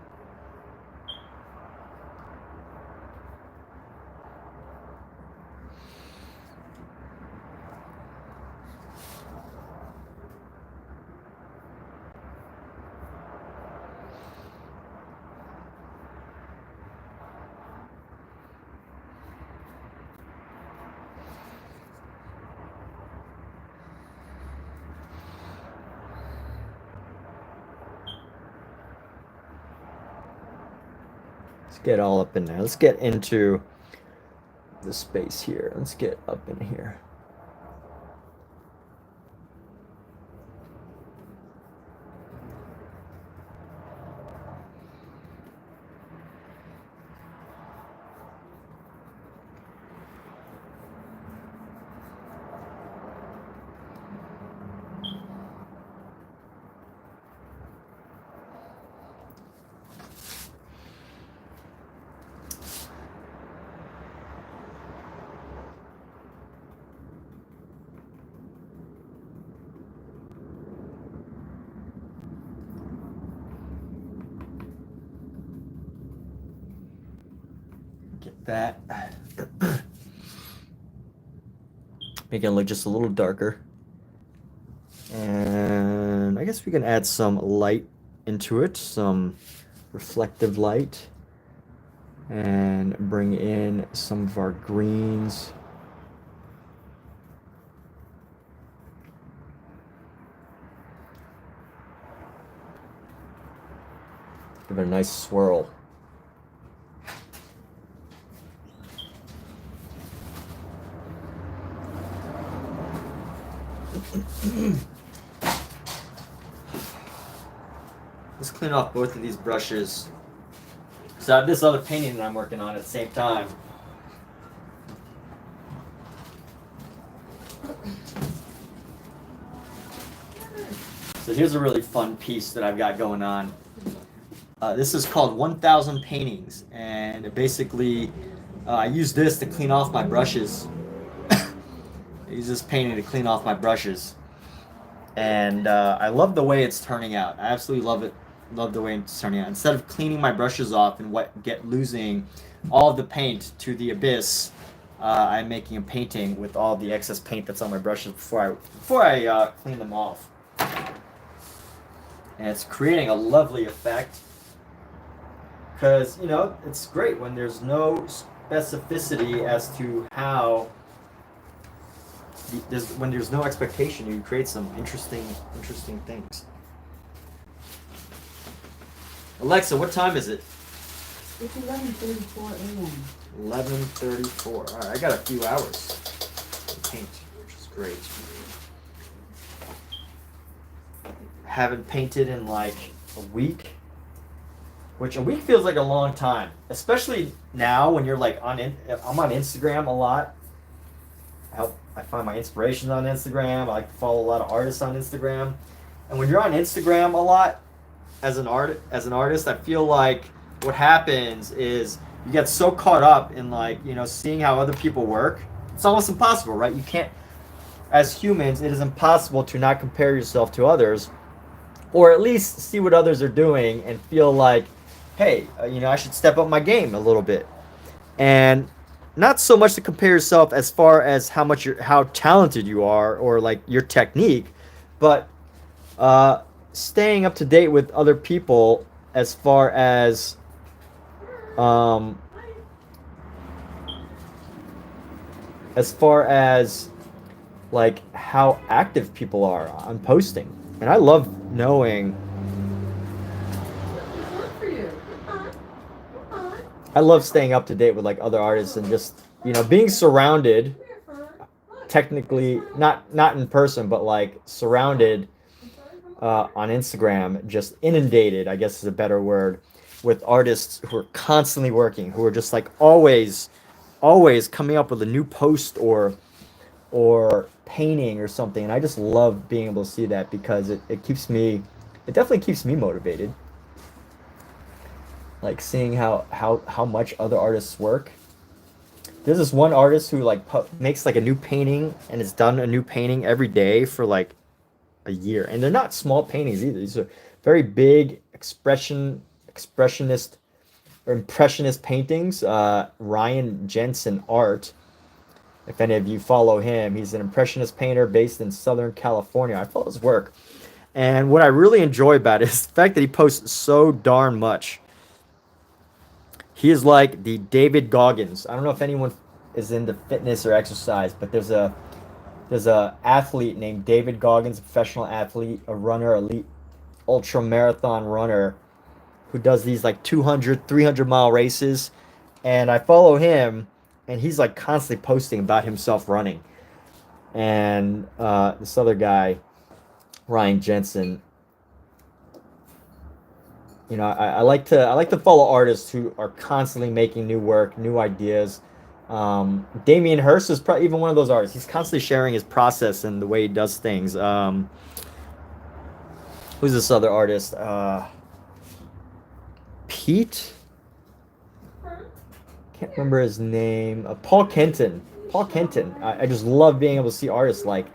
Let's get all up in there. Let's get into the space here. Let's get up in here. Get that. Make it look just a little darker. And I guess we can add some light into it, some reflective light, and bring in some of our greens. Give it a nice swirl. Let's clean off both of these brushes. So I have this other painting that I'm working on at the same time. So here's a really fun piece that I've got going on. This is called 1000 Paintings, and basically I use this to clean off my brushes. I use this painting to clean off my brushes. And I love the way it's turning out. I absolutely love it. Love the way it's turning out. Instead of cleaning my brushes off and losing all of the paint to the abyss, I'm making a painting with all the excess paint that's on my brushes before I clean them off. And it's creating a lovely effect. Because, you know, it's great when there's no specificity as to how, when there's no expectation, you create some interesting things. Alexa, what time is it? It's 11:34 a.m. 11:34. All right, I got a few hours to paint, which is great. Haven't painted in like a week. which a week feels like a long time, especially now when you're like I'm on Instagram a lot. I find my inspirations on Instagram. I like to follow a lot of artists on Instagram, and when you're on Instagram a lot as an artist, I feel like what happens is you get so caught up in like, you know, seeing how other people work. It's almost impossible, right? You can't, as humans, it is impossible to not compare yourself to others, or at least see what others are doing and feel like, hey, you know, I should step up my game a little bit. And not so much to compare yourself as far as how talented you are or like your technique, but staying up to date with other people as far as like how active people are on posting. And I love knowing, I love staying up to date with like other artists and just, you know, being surrounded, technically not in person, but like surrounded on Instagram, just inundated, I guess is a better word, with artists who are constantly working, who are just like always coming up with a new post or painting or something. And I just love being able to see that because it definitely keeps me motivated. Like seeing how much other artists work. There's this one artist who like makes like a new painting and has done a new painting every day for like a year, and they're not small paintings either. These are very big expressionist or impressionist paintings. Ryan Jensen Art, if any of you follow him, he's an impressionist painter based in Southern California. I follow his work, and what I really enjoy about it is the fact that he posts so darn much. He is like the David Goggins. I don't know if anyone is into fitness or exercise, but there's a athlete named David Goggins, a professional athlete, a runner, elite ultra marathon runner, who does these like 200, 300-mile races. And I follow him, and he's like constantly posting about himself running. And this other guy, Ryan Jensen, you know, I like to follow artists who are constantly making new work, new ideas. Damien Hirst is probably even one of those artists. He's constantly sharing his process and the way he does things. Who's this other artist? Pete? Can't remember his name. Paul Kenton. I just love being able to see artists like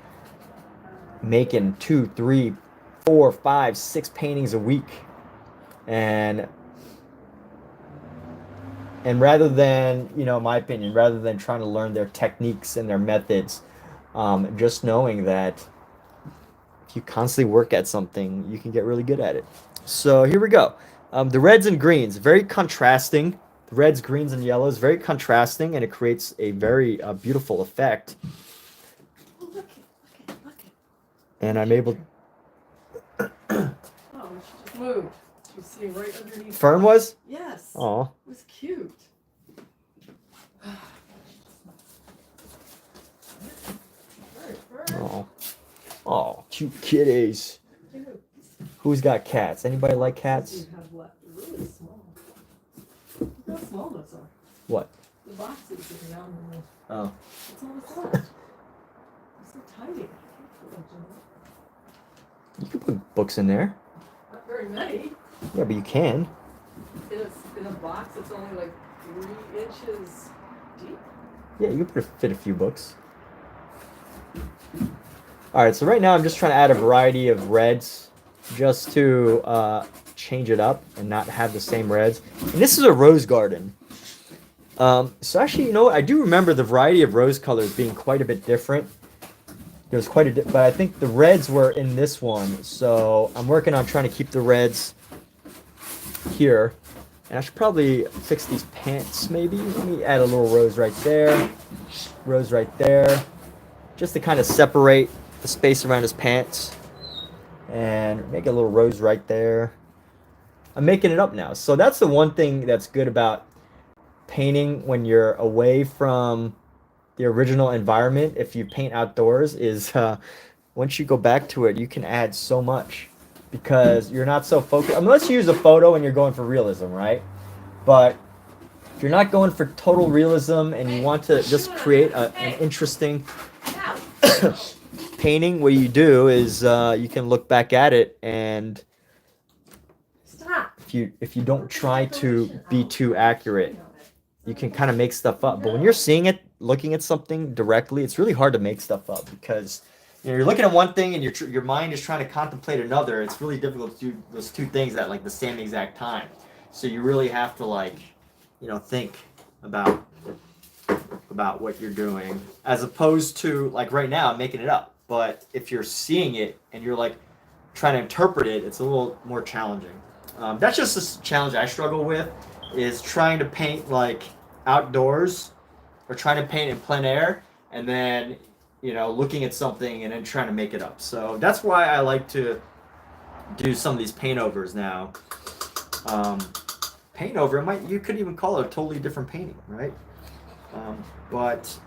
making 2, 3, 4, 5, 6 paintings a week. And rather than, you know, in my opinion, rather than trying to learn their techniques and their methods, just knowing that if you constantly work at something, you can get really good at it. So here we go. The reds and greens, very contrasting. The reds, greens, and yellows, very contrasting, and it creates a very beautiful effect. Look it. And I'm able... Oh, she just moved. You see right underneath. Fern was? Yes. Oh. It was cute. Oh, cute kitties. Cute. Who's got cats? Anybody like cats? You have what? Really small. Look how small those are. What? The boxes are down in the. Oh. That's all it's left. They're so tiny. You can put books in there. Not very many. Yeah, but you can. In a box that's only like 3 inches deep. Yeah, you can fit a few books. Alright, so right now I'm just trying to add a variety of reds just to change it up and not have the same reds. And this is a rose garden. So actually, you know what? I do remember the variety of rose colors being quite a bit different. There's quite a but I think the reds were in this one. So I'm working on trying to keep the reds here. And I should probably fix these pants maybe. Let me add a little rose right there. Rose right there. Just to kind of separate the space around his pants. And make a little rose right there. I'm making it up now. So that's the one thing that's good about painting when you're away from the original environment. If you paint outdoors, is once you go back to it, you can add so much. because you're not so focused. Unless you use a photo and you're going for realism, right? But if you're not going for total realism and you want to just create an interesting painting, what you do is you can look back at it, and if you don't try to be too accurate, you can kind of make stuff up. But when you're seeing it, looking at something directly, it's really hard to make stuff up because you're looking at one thing and your mind is trying to contemplate another. It's really difficult to do those two things at like the same exact time. So you really have to like, think about what you're doing, as opposed to like right now I'm making it up. But if you're seeing it and you're like trying to interpret it, it's a little more challenging. That's just a challenge I struggle with, is trying to paint like outdoors or trying to paint in plein air and then looking at something and then trying to make it up. So that's why I like to do some of these paint overs now. Paint over, you could even call it a totally different painting, right? But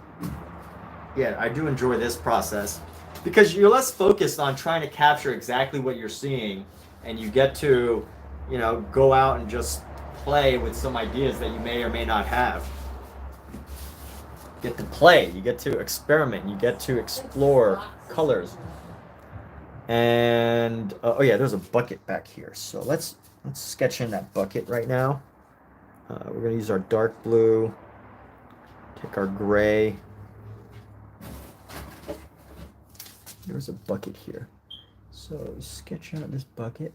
yeah, I do enjoy this process because you're less focused on trying to capture exactly what you're seeing, and you get to go out and just play with some ideas that you may or may not have. You get to play, you get to experiment, you get to explore colors. And oh yeah, there's a bucket back here, so let's sketch in that bucket right now. We're gonna use our dark blue, take our gray. There's a bucket here, so sketch out this bucket.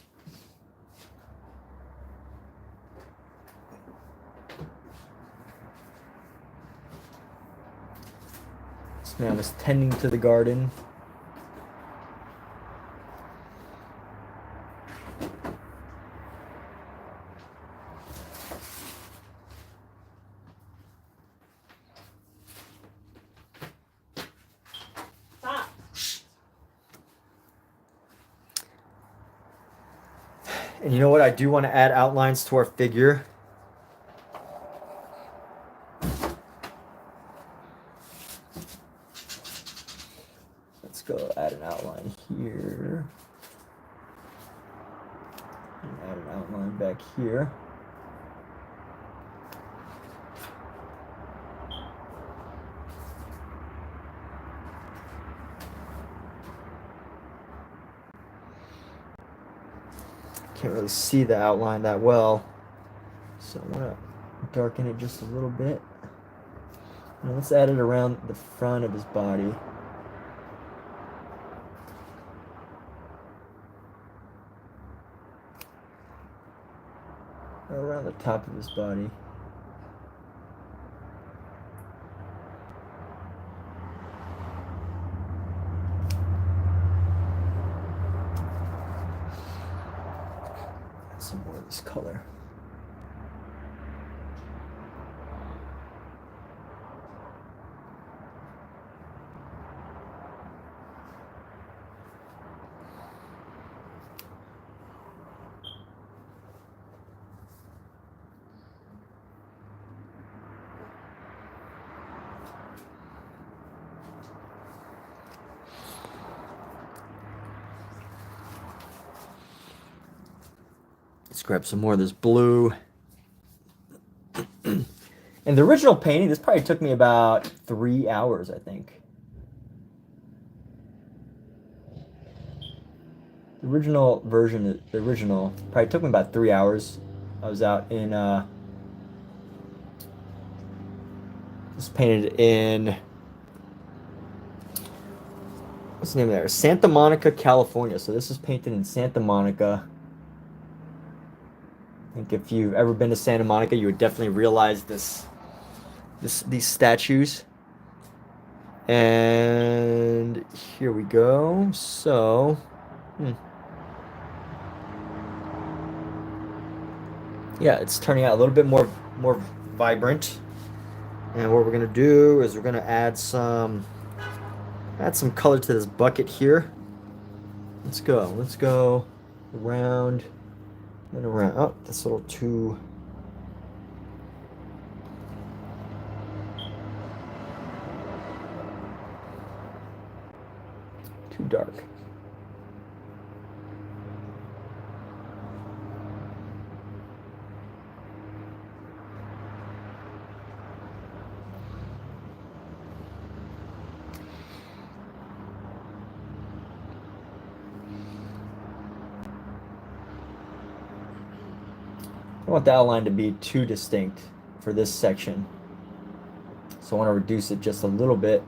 This man is tending to the garden. And you know what? I do want to add outlines to our figure. Let's go add an outline here. And add an outline back here. Can't really see the outline that well, so I want to darken it just a little bit. And let's add it around the front of his body. Or around the top of his body. Some more of this color. Let's grab some more of this blue. And the original painting, this probably took me about 3 hours, I think. The original version, probably took me about 3 hours. I was out in, this painted in, what's the name of there? Santa Monica, California. So this is painted in Santa Monica. I think if you've ever been to Santa Monica, you would definitely realize these statues. And here we go. So, yeah, it's turning out a little bit more vibrant. And what we're gonna do is we're gonna add some color to this bucket here. Let's go around. And around. Oh, that's a little too dark. don't want the outline to be too distinct for this section. So I want to reduce it just a little bit.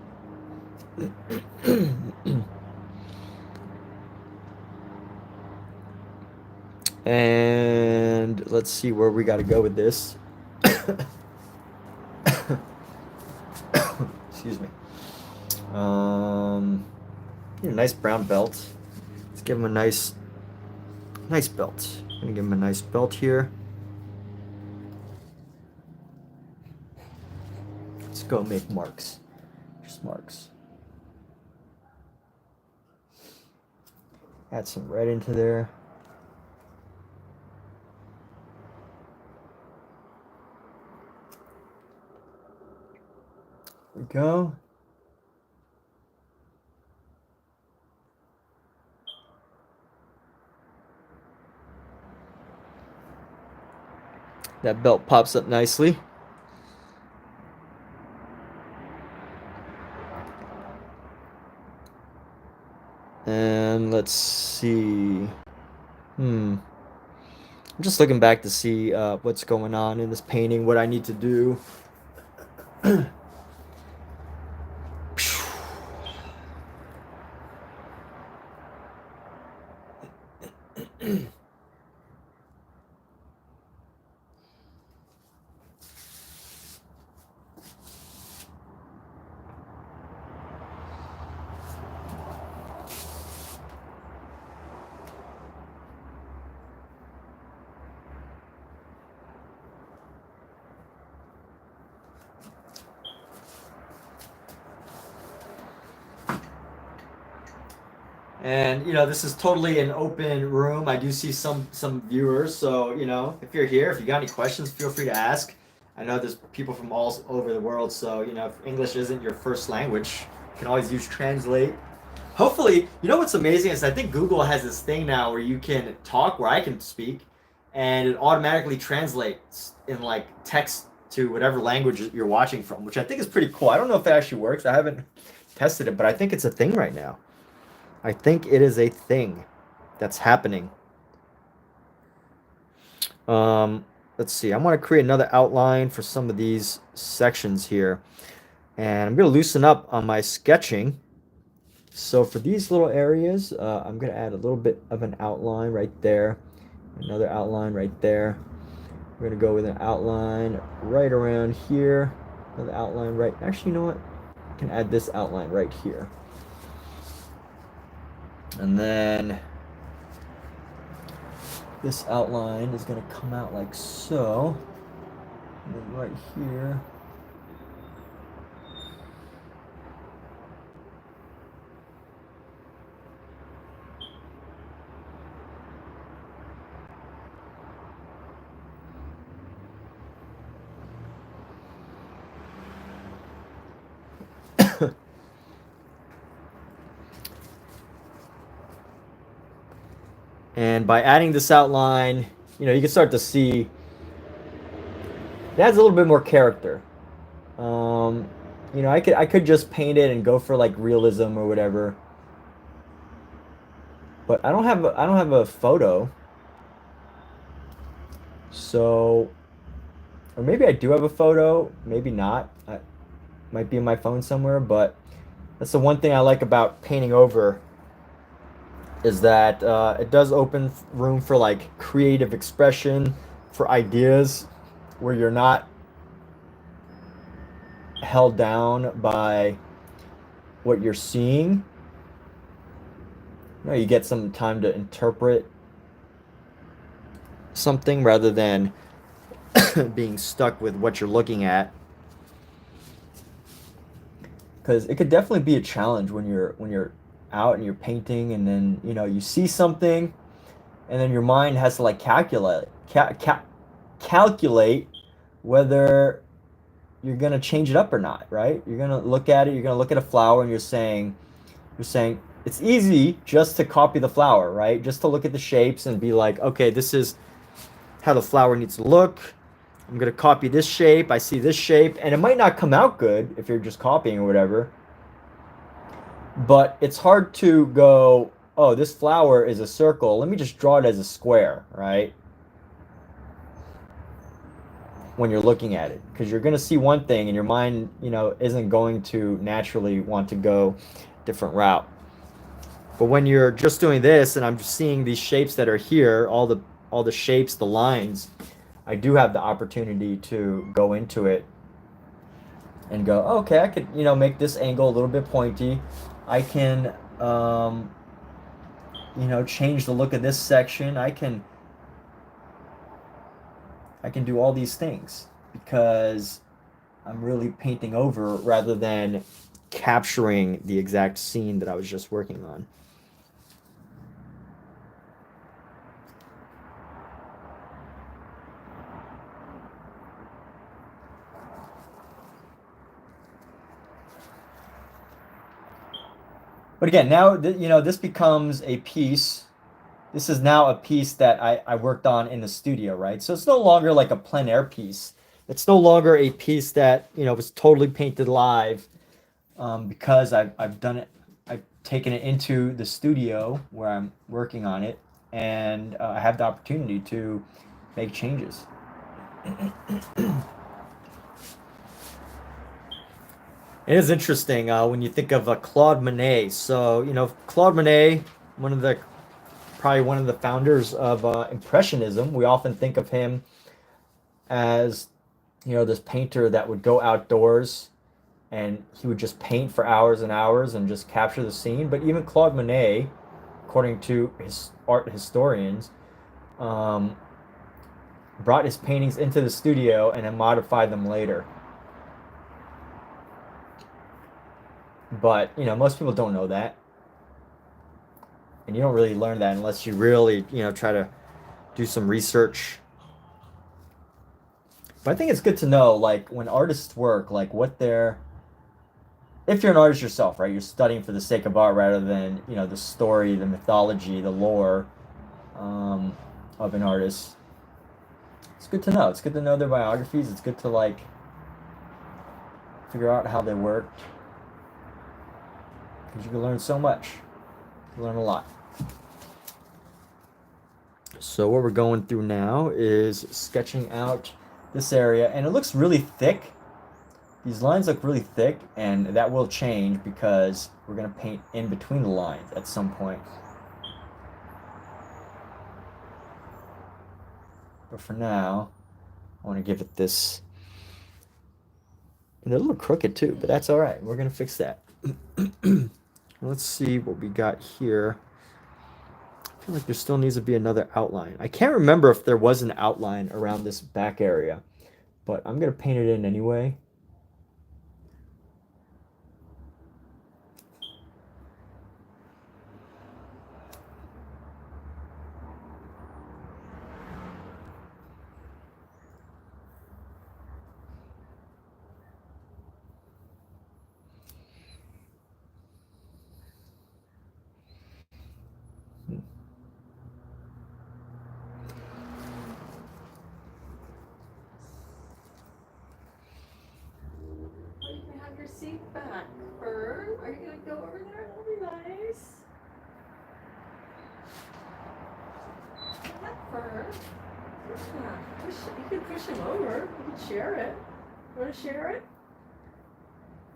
And let's see where we got to go with this. Excuse me. A nice brown belt. Let's give him a nice belt. I'm gonna give him a nice belt here. Let's go make marks. Just marks. Add some red into there. There we go. That belt pops up nicely. And let's see. I'm just looking back to see what's going on in this painting, what I need to do. And this is totally an open room. I do see some viewers, so if you're here, if you got any questions, feel free to ask. I know there's people from all over the world, so if English isn't your first language, you can always use Translate. Hopefully, what's amazing is I think Google has this thing now where you can talk, where I can speak, and it automatically translates in like text to whatever language you're watching from, which I think is pretty cool. I don't know if it actually works. I haven't tested it, but I think it's a thing right now. I think it is a thing that's happening. Let's see. I want to create another outline for some of these sections here. And I'm going to loosen up on my sketching. So for these little areas, I'm going to add a little bit of an outline right there. Another outline right there. We're going to go with an outline right around here. Another outline right. Actually, you know what? I can add this outline right here. And then this outline is going to come out like so. And then right here. And by adding this outline, you can start to see it adds a little bit more character. I could just paint it and go for like realism or whatever. But I don't have a photo. So, or maybe I do have a photo, maybe not. I might be in my phone somewhere, but that's the one thing I like about painting over is that it does open room for like creative expression, for ideas where you're not held down by what you're seeing. You get some time to interpret something rather than being stuck with what you're looking at. Because it could definitely be a challenge when you're out and you're painting, and then you see something, and then your mind has to like calculate whether you're gonna change it up or not, right? You're gonna look at it. You're gonna look at a flower, and you're saying it's easy just to copy the flower, right? Just to look at the shapes and be like, okay, this is how the flower needs to look. I'm gonna copy this shape. I see this shape, and it might not come out good if you're just copying or whatever. But it's hard to go, oh, this flower is a circle. Let me just draw it as a square, right? when you're looking at it, because you're going to see one thing and your mind, you know, isn't going to naturally want to go different route. But when you're just doing this and I'm just seeing these shapes that are here, all the shapes, the lines, I do have the opportunity to go into it and go, oh, okay, I could, you know, make this angle a little bit pointy. I can, you know, change the look of this section. I can do all these things because I'm really painting over rather than capturing the exact scene that I was just working on. But again, now, you know, this becomes a piece. This is now a piece that I worked on in the studio, right? So it's no longer like a plein air piece. It's no longer a piece that, you know, was totally painted live, because I've done it. I've taken it into the studio where I'm working on it, and I have the opportunity to make changes. It is interesting when you think of Claude Monet. So, you know, Claude Monet, probably one of the founders of Impressionism. We often think of him as, you know, this painter that would go outdoors and he would just paint for hours and hours and just capture the scene. But even Claude Monet, according to his art historians, brought his paintings into the studio and then modified them later. But, you know, most people don't know that. And you don't really learn that unless you really, you know, try to do some research. But I think it's good to know, like, when artists work, like, what they're... If you're an artist yourself, right? You're studying for the sake of art rather than, you know, the story, the mythology, the lore of an artist. It's good to know. It's good to know their biographies. It's good to, like, figure out how they worked. Because you can learn so much. You can learn a lot. So what we're going through now is sketching out this area, and it looks really thick. These lines look really thick, and that will change because we're going to paint in between the lines at some point. But for now, I want to give it this... And they're a little crooked too, but that's all right. We're going to fix that. Let's see what we got here. I feel like there still needs to be another outline. I can't remember if there was an outline around this back area, but I'm going to paint it in anyway. Seat back, Fern. Are you gonna go over there? That'll be nice. That Fern. Yeah. You can push him over. You can share it. You want to share it?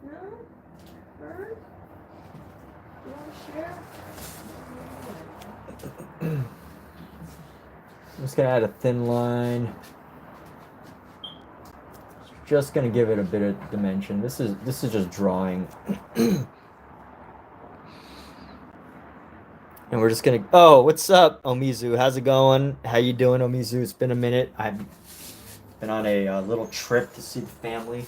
No? Fern? You want to share? I'm just gonna add a thin line. Just gonna give it a bit of dimension. This is just drawing. And we're just gonna... Oh, what's up, Omizu? How's it going? How you doing, Omizu? It's been a minute. I've been on a little trip to see the family.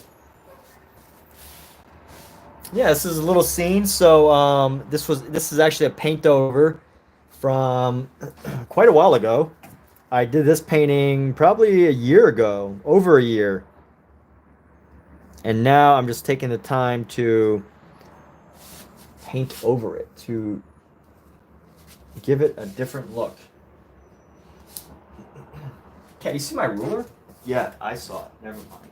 Yeah, this is a little scene. So this is actually a paint over from quite a while ago. I did this painting probably a year ago, over a year. And now I'm just taking the time to paint over it, to give it a different look. Okay, you see my ruler? Yeah, I saw it. Never mind.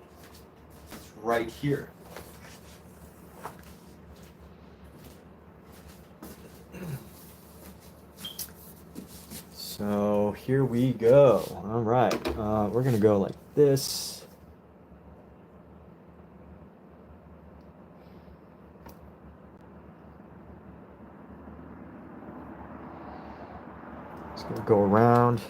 It's right here. So here we go. All right. We're going to go like this. Just gonna go around.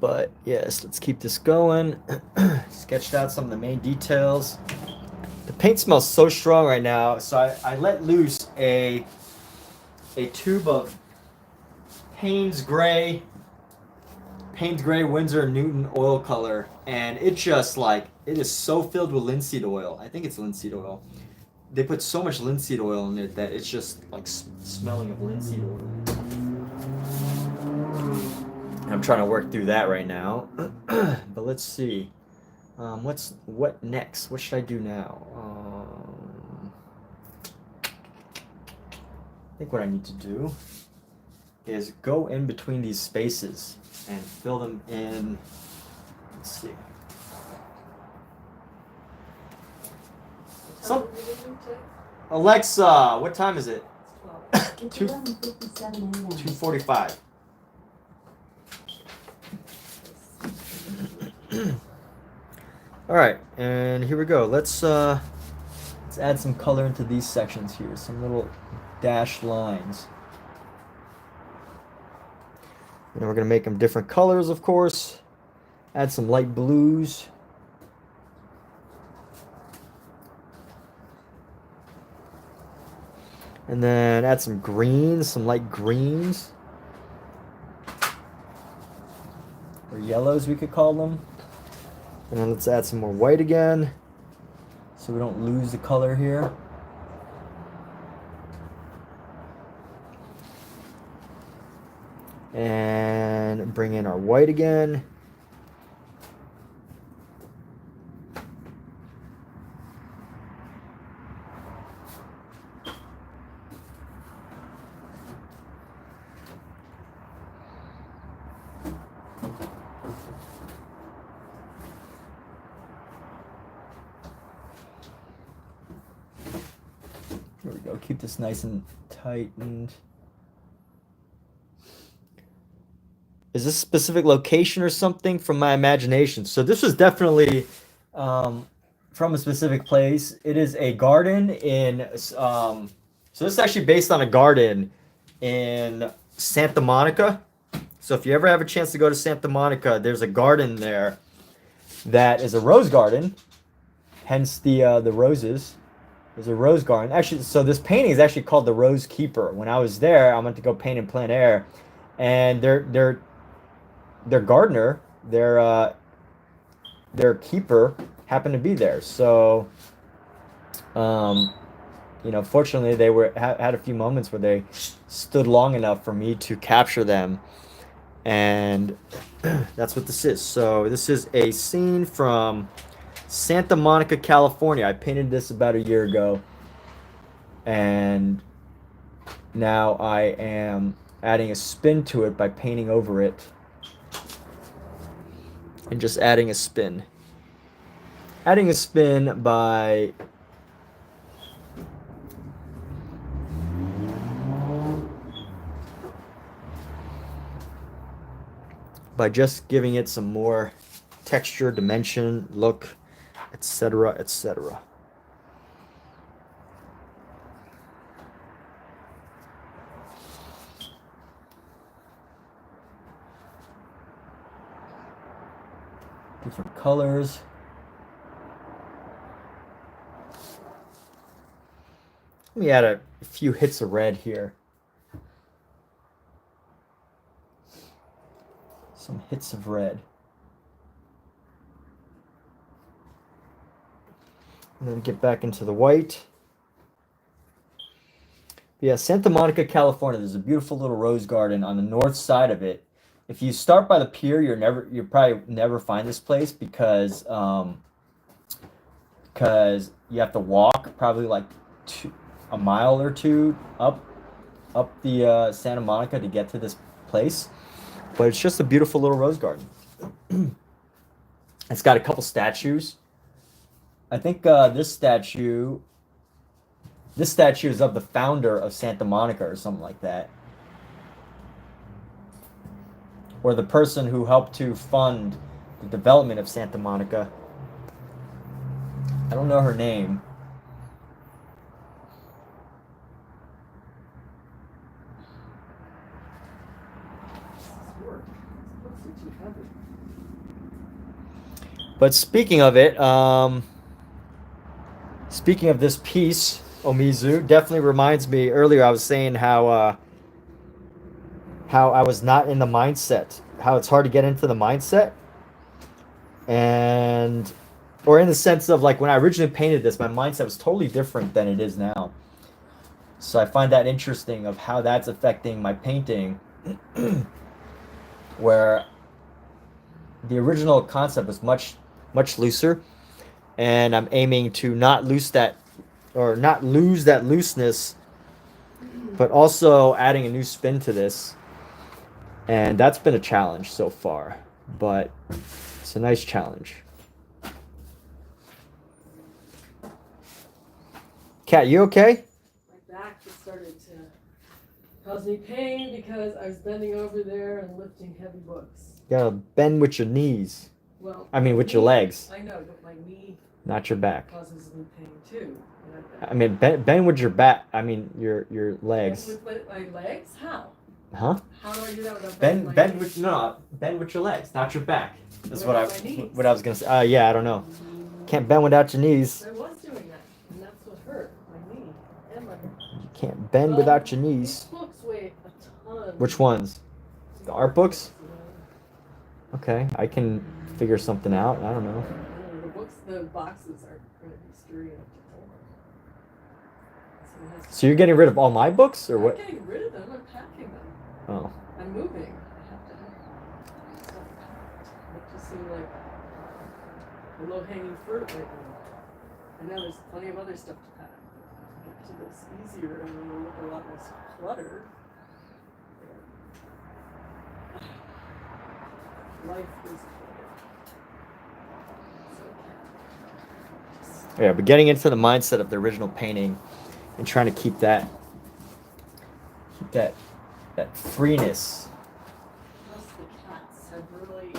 But yes, let's keep this going. Sketched out some of the main details. The paint smells so strong right now, so I let loose a tube of Payne's Gray Winsor Newton oil color, and it just like, it is so filled with linseed oil. I think it's linseed oil. They put so much linseed oil in it that it's just like smelling of linseed oil. I'm trying to work through that right now. But let's see. What next? What should I do now? I think what I need to do is go in between these spaces and fill them in. Let's see. Alexa, what time is it? 2:45. All right, and here we go. Let's add some color into these sections here. Some little dashed lines. And we're gonna make them different colors, of course. Add some light blues. And then add some greens, some light greens. Or yellows, we could call them. And then let's add some more white again, so we don't lose the color here. And bring in our white again. There we go. Keep this nice and tightened. Is this a specific location or something from my imagination? So this was definitely from a specific place. It is a garden in, so this is actually based on a garden in Santa Monica. So if you ever have a chance to go to Santa Monica, there's a garden there that is a rose garden, hence the roses. There's a rose garden. Actually, so this painting is actually called the Rose Keeper. When I was there, I went to go paint in plein air, and their gardener, their keeper happened to be there. So, you know, fortunately, they had a few moments where they stood long enough for me to capture them, and that's what this is. So this is a scene from Santa Monica, California. I painted this about a year ago, and now I am adding a spin to it by painting over it and just adding a spin. Adding a spin by just giving it some more texture, dimension, look, etc., etc. Different colors. Let me add a few hits of red here. Some hits of red. And then get back into the white. Yeah, Santa Monica, California. There's a beautiful little rose garden on the north side of it. If you start by the pier, you'll probably never find this place because you have to walk probably like a mile or two up the Santa Monica to get to this place. But it's just a beautiful little rose garden. It's got a couple statues. I think this statue is of the founder of Santa Monica or something like that. Or the person who helped to fund the development of Santa Monica. I don't know her name. But speaking of it, speaking of this piece, Omizu, definitely reminds me, earlier I was saying how I was not in the mindset, how it's hard to get into the mindset. And, or in the sense of like when I originally painted this, my mindset was totally different than it is now. So I find that interesting of how that's affecting my painting, where the original concept was much looser, and I'm aiming to not lose that looseness, but also adding a new spin to this. And that's been a challenge so far, but it's a nice challenge. Kat, you okay? My back just started to cause me pain because I was bending over there and lifting heavy books. You gotta bend with your knees. Well, I mean, with your legs. I know, but my knee not your back. causes me pain too. I mean, bend with your back. I mean, your legs. Bend with my legs? How? Huh? How do I do that without bend with your legs, not your back. That's what I was gonna say. Yeah, I don't know. Can't bend without your knees. I was doing that, and that's what hurt my knee and my. You can't bend without your knees. These books weigh a ton. Which ones? The art books? Okay, I can figure something out. I don't know. The boxes are going to be sturdy enough to hold. So you're getting rid of all my books, or what? I'm getting rid of them. I'm packing them. Oh. I'm moving. I have to have stuff packed. It just seemed like a low-hanging fruit right now. I know there's plenty of other stuff to pack. Get to this easier and it'll look a lot less cluttered. Life is Yeah, but getting into the mindset of the original painting and trying to keep that freeness. Plus the cats have really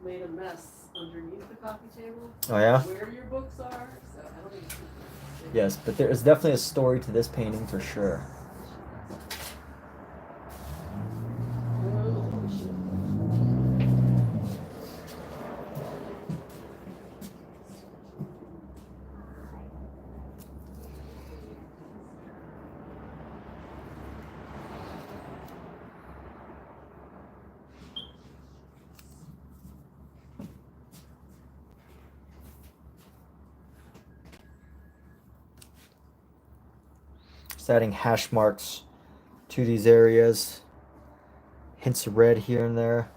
made a mess underneath the coffee table. Oh yeah? Where your books are, so I don't think. Yes, but there is definitely a story to this painting for sure. Adding hash marks to these areas, hints of red here and there.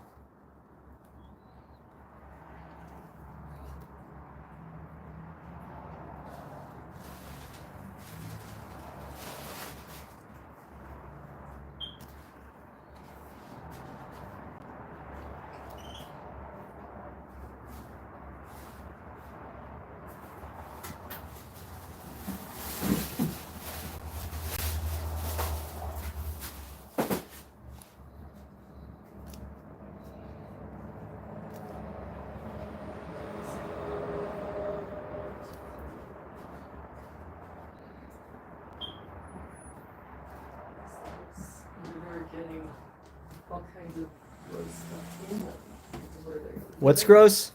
Getting all kinds of gross stuff in them. What's gross?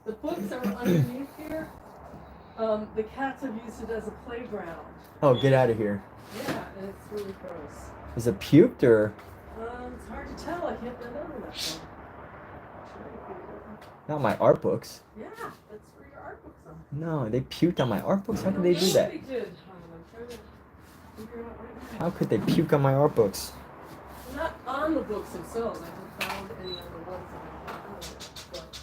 The books that were underneath here, the cats have used it as a playground. Oh, get out of here. Yeah, and it's really gross. Is it puked or? It's hard to tell. I can't bend over that one. Not my art books. Yeah, that's where your art books are. No, they puked on my art books. How could they do Yeah, that? they did. I'm trying to figure it out right now. How could they puke on my art books? Not on the books themselves. I haven't found any other ones that I found, but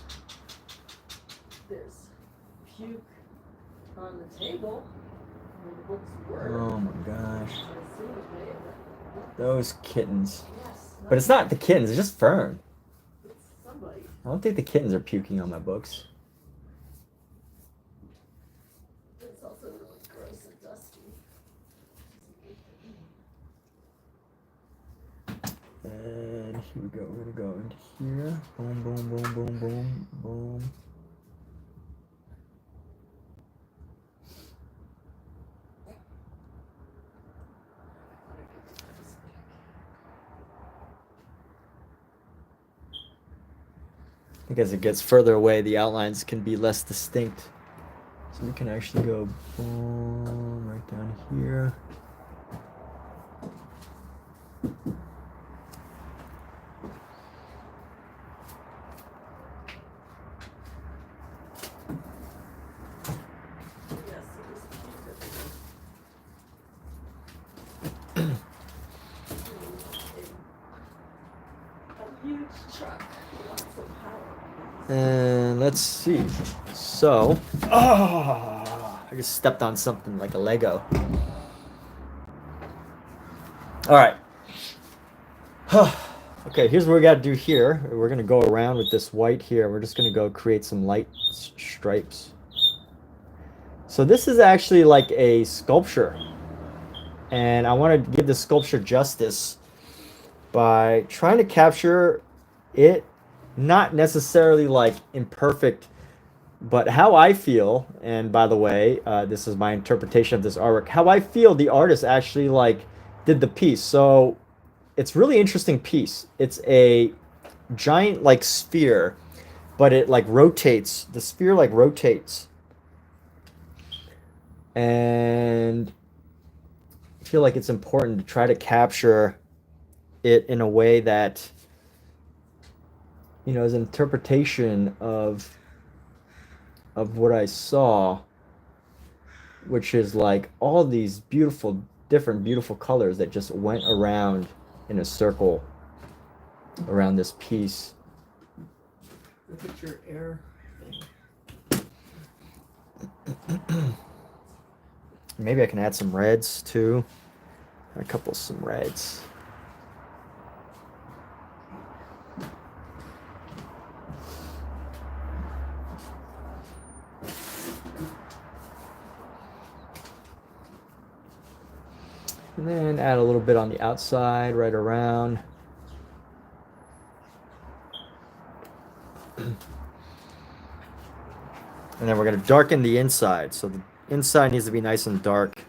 there's puke on the table where the books were. Oh my gosh. So I assume it may have been. Those kittens. Yes. But it's not the kittens, it's just Fern. It's somebody. I don't think the kittens are puking on my books. It's also really gross and dusty. And here we go. We're gonna go into here. Boom, boom, boom, boom, boom, boom. I think as it gets further away, the outlines can be less distinct. So we can actually go boom right down here. Yes, it is a huge truck. Lots of power. And let's see. So, I just stepped on something like a Lego. All right. Okay, here's what we got to do here. We're going to go around with this white here. We're just going to go create some light stripes. So this is actually like a sculpture. And I want to give the sculpture justice by trying to capture it, not necessarily like imperfect, but how I feel. And by the way, this is my interpretation of this artwork, how I feel the artist actually like did the piece. So it's really interesting piece. It's a giant like sphere, but it like rotates. The sphere like rotates. And I feel like it's important to try to capture it in a way that, you know, is an interpretation of what I saw, which is like all these beautiful, different beautiful colors that just went around in a circle around this piece. Look at your air thing. Maybe I can add some reds too. Some reds. And then add a little bit on the outside, right around. And then we're going to darken the inside. So the inside needs to be nice and dark.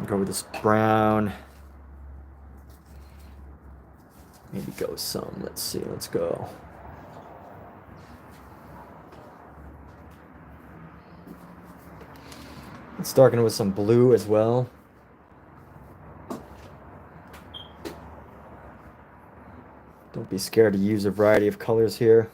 Go with this brown. Maybe go some. Let's see. Let's go. Let's darken it with some blue as well. Don't be scared to use a variety of colors here.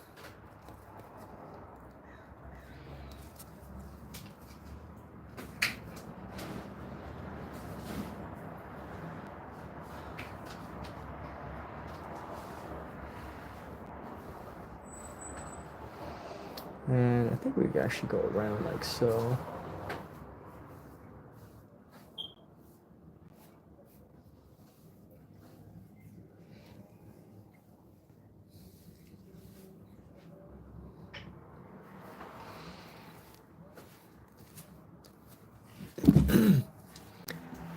And I think we can actually go around like so.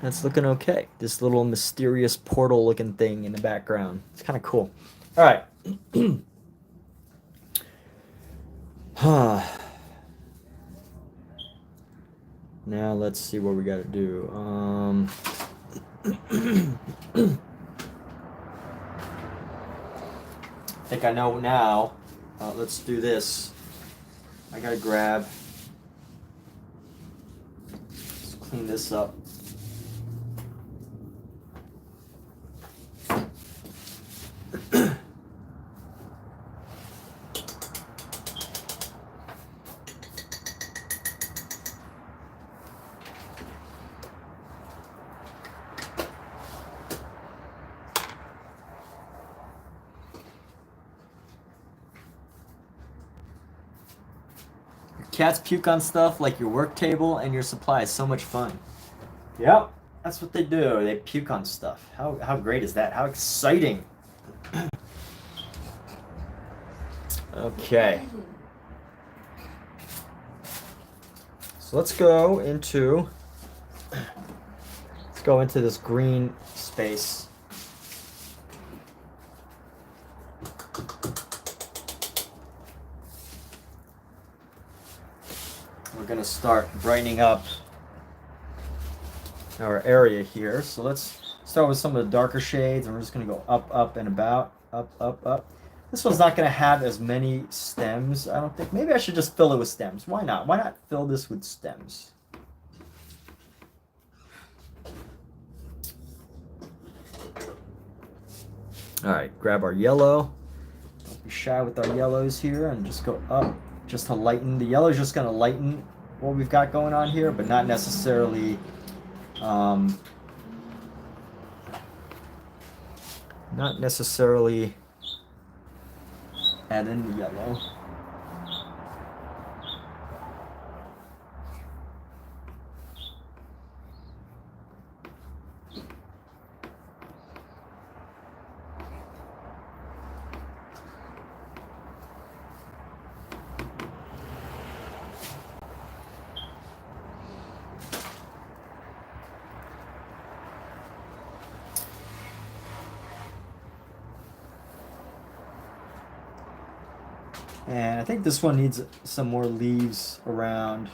That's looking okay. This little mysterious portal looking thing in the background. It's kind of cool. All right. Now let's see what we got to do. I think I know now. Let's do this. I got to grab. Let's clean this up. Cats puke on stuff like your work table and your supplies. So much fun. Yep, that's what they do. They puke on stuff. How great is that? How exciting. Okay. So let's go into this green space. We're going to start brightening up our area here. So let's start with some of the darker shades, and we're just going to go up, up, and about. Up, up, up. This one's not going to have as many stems, I don't think. Maybe I should just fill it with stems. Why not? Why not fill this with stems? All right, grab our yellow. Don't be shy with our yellows here, and just go up just to lighten. The yellow is just going to lighten what we've got going on here, but not necessarily add in the yellow. And I think this one needs some more leaves around.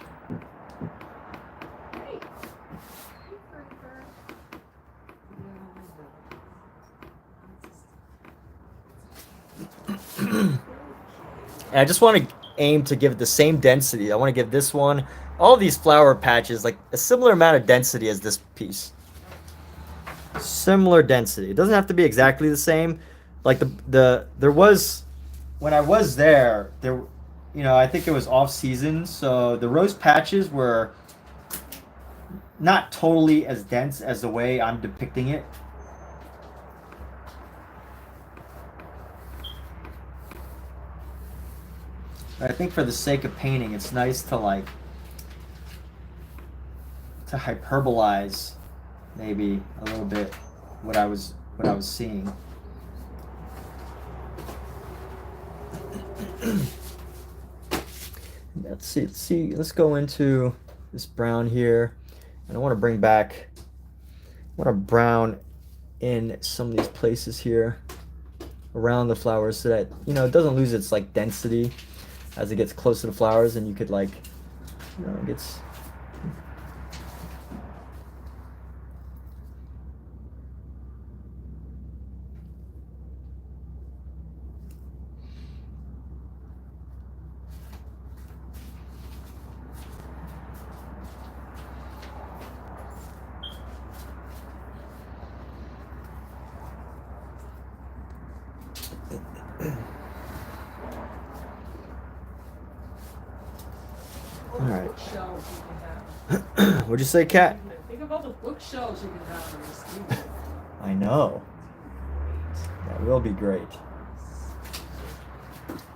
And I just want to aim to give it the same density. I want to give this one, all these flower patches, like a similar amount of density as this piece. Similar density. It doesn't have to be exactly the same. Like there was, when I was there, you know, I think it was off season, so the rose patches were not totally as dense as the way I'm depicting it. But I think for the sake of painting, it's nice to to hyperbolize maybe a little bit what I was seeing. Let's see. Let's go into this brown here, and I want to brown in some of these places here around the flowers, so that, you know, it doesn't lose its like density as it gets close to the flowers, and you could, like, you know, it gets. All right. Bookshelves you can have. What'd you say, Kat? Think of all the bookshelves you can have in your studio. I know. That will be great.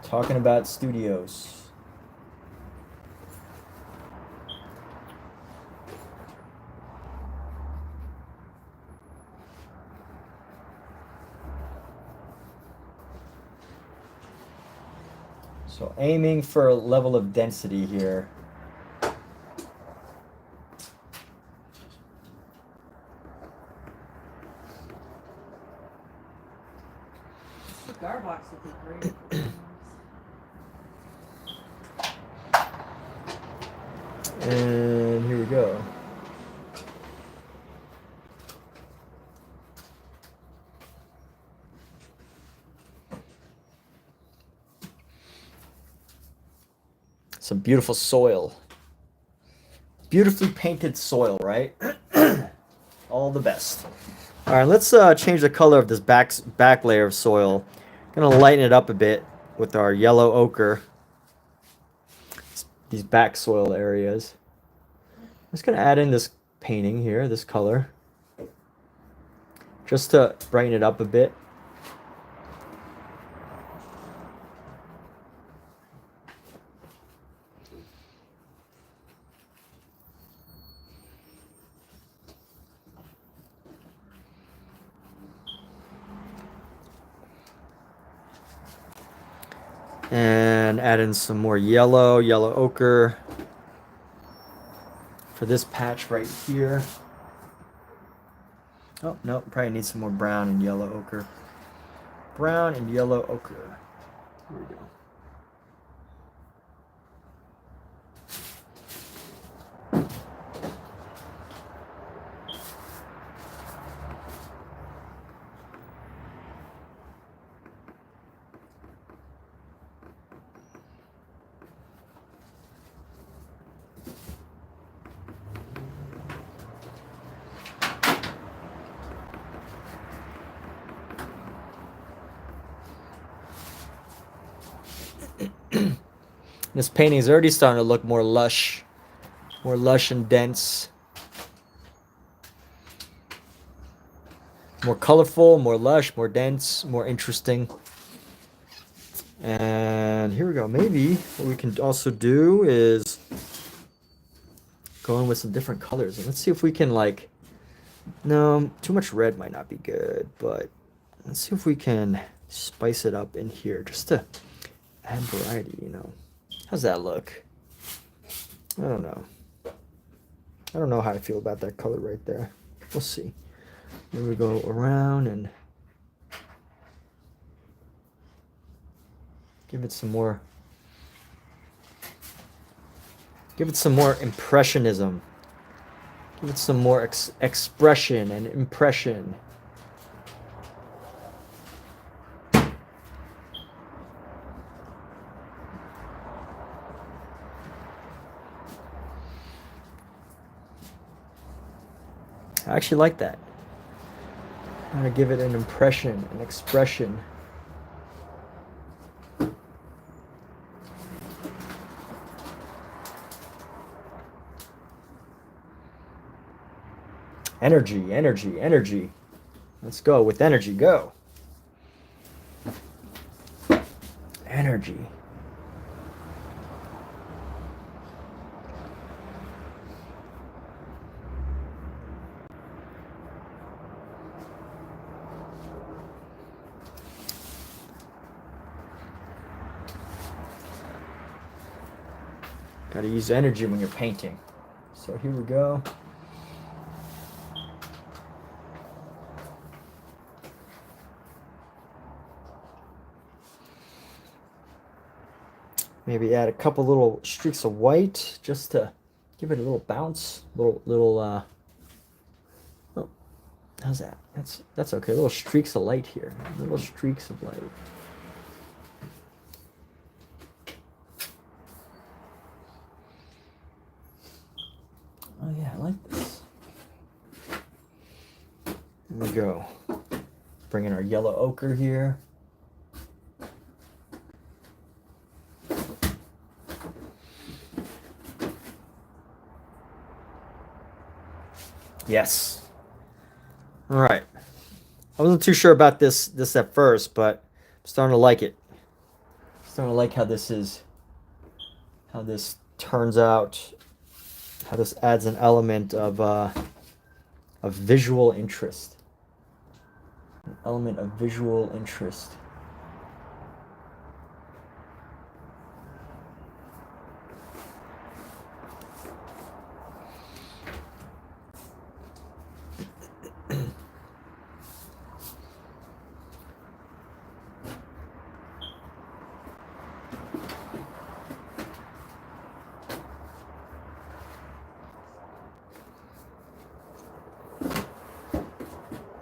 Talking about studios. So aiming for a level of density here. Cigar box would be great. And here we go. Some beautiful soil. Beautifully painted soil, right? All the best. All right, let's change the color of this back layer of soil. Gonna lighten it up a bit with our yellow ochre. These back soil areas. I'm just gonna add in this painting here, this color, just to brighten it up a bit. And add in some more yellow ochre for this patch right here. Oh, no, probably need some more brown and yellow ochre. Brown and yellow ochre. Here we go. This painting is already starting to look more lush and dense. More colorful, more lush, more dense, more interesting. And here we go. Maybe what we can also do is go in with some different colors. And let's see if we can like, no, too much red might not be good, but let's see if we can spice it up in here just to add variety, you know. How's that look? I don't know. I don't know how I feel about that color right there. We'll see. Here we go around and give it some more impressionism. Give it some more expression and impression. I actually like that. I'm gonna give it an impression, an expression. Energy, energy, energy. Let's go with energy, go. Energy. Gotta use energy when you're painting. So here we go. Maybe add a couple little streaks of white just to give it a little bounce. Oh, how's that? That's okay. Little streaks of light here. Little streaks of light. Oh yeah, I like this. Here we go. Bring in our yellow ochre here. Yes. All right. I wasn't too sure about this at first, but I'm starting to like it. Starting to like how this turns out, how this adds an element of visual interest. An element of visual interest.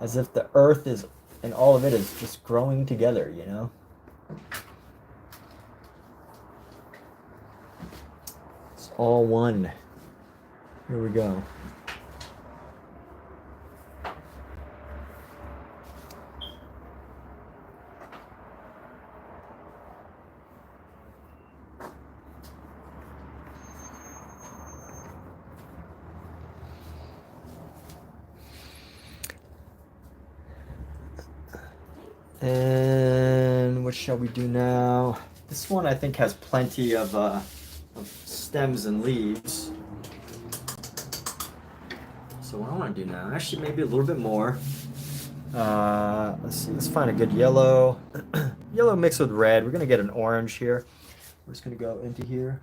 As if the earth is, and all of it is just growing together, you know? It's all one. Here we go. And what shall we do now? This one I think has plenty of stems and leaves. So what I want to do now, actually maybe a little bit more. Let's see, let's find a good yellow. yellow mixed with red. We're gonna get an orange here. We're just gonna go into here,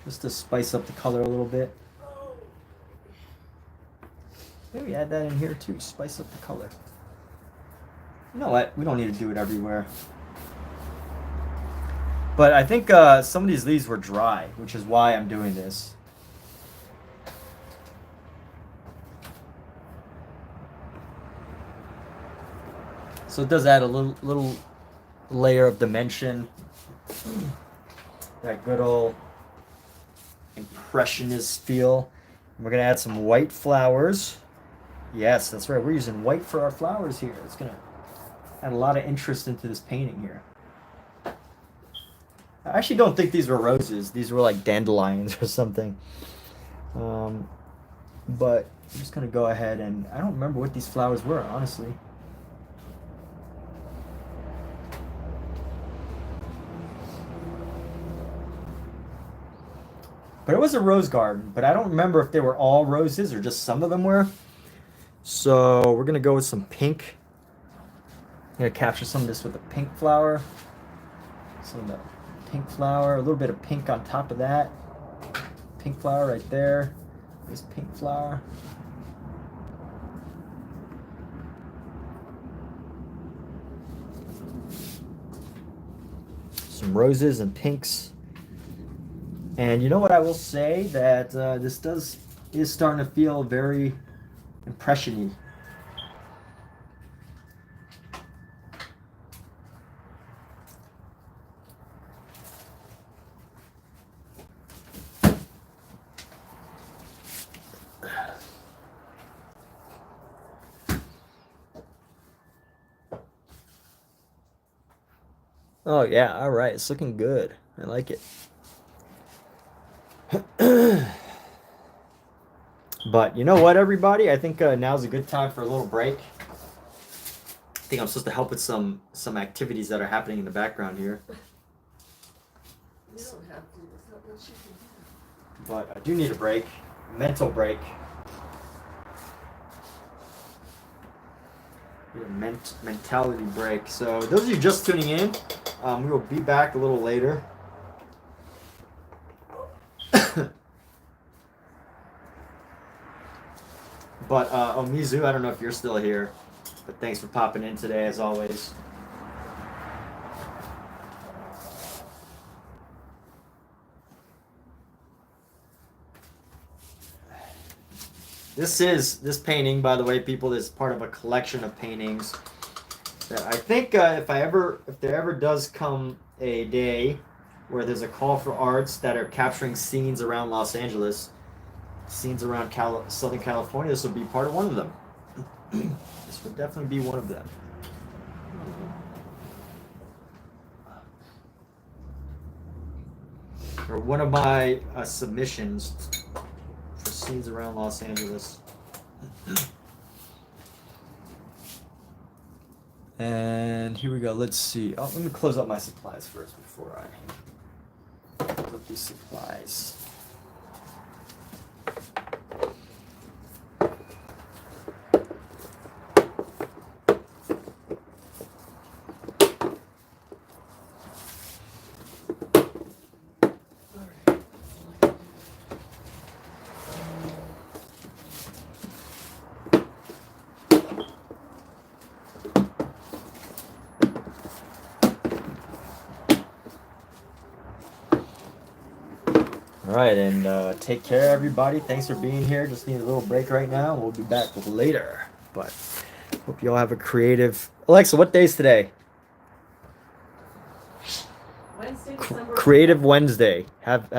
just to spice up the color a little bit. Maybe add that in here too, spice up the color. You know what? We don't need to do it everywhere. But I think some of these leaves were dry, which is why I'm doing this. So it does add a little layer of dimension. That good old impressionist feel. And we're gonna add some white flowers. Yes, that's right. We're using white for our flowers here. It's gonna add a lot of interest into this painting here. I actually don't think these were roses. These were like dandelions or something. But I'm just gonna go ahead and I don't remember what these flowers were, honestly. But it was a rose garden, but I don't remember if they were all roses or just some of them were. So we're gonna go with some pink. I'm gonna capture some of this with a pink flower. Some of the pink flower, a little bit of pink on top of that. Pink flower right there. This pink flower. Some roses and pinks. And you know what I will say, that this is starting to feel very impression-y. Oh yeah, all right, it's looking good. I like it. But you know what, everybody? I think now's a good time for a little break. I think I'm supposed to help with some activities that are happening in the background here. You don't have to. It's not what you can do. But I do need a break, a mental break. Need a mentality break. So those of you just tuning in, we will be back a little later. But, Mizu, I don't know if you're still here, but thanks for popping in today, as always. This painting, by the way, people, is part of a collection of paintings that I think if there ever does come a day where there's a call for arts that are capturing scenes around Los Angeles, scenes around Southern California, this will be part of one of them. This would definitely be one of them. Or one of my submissions for scenes around Los Angeles. And here we go. Let's see. Oh, let me close up my supplies first before I close up these supplies. All right, and take care, everybody. Thanks for being here. Just need a little break right now. We'll be back later. But hope you all have a creative. Alexa, what day is today? Wednesday, December. Creative Wednesday. Have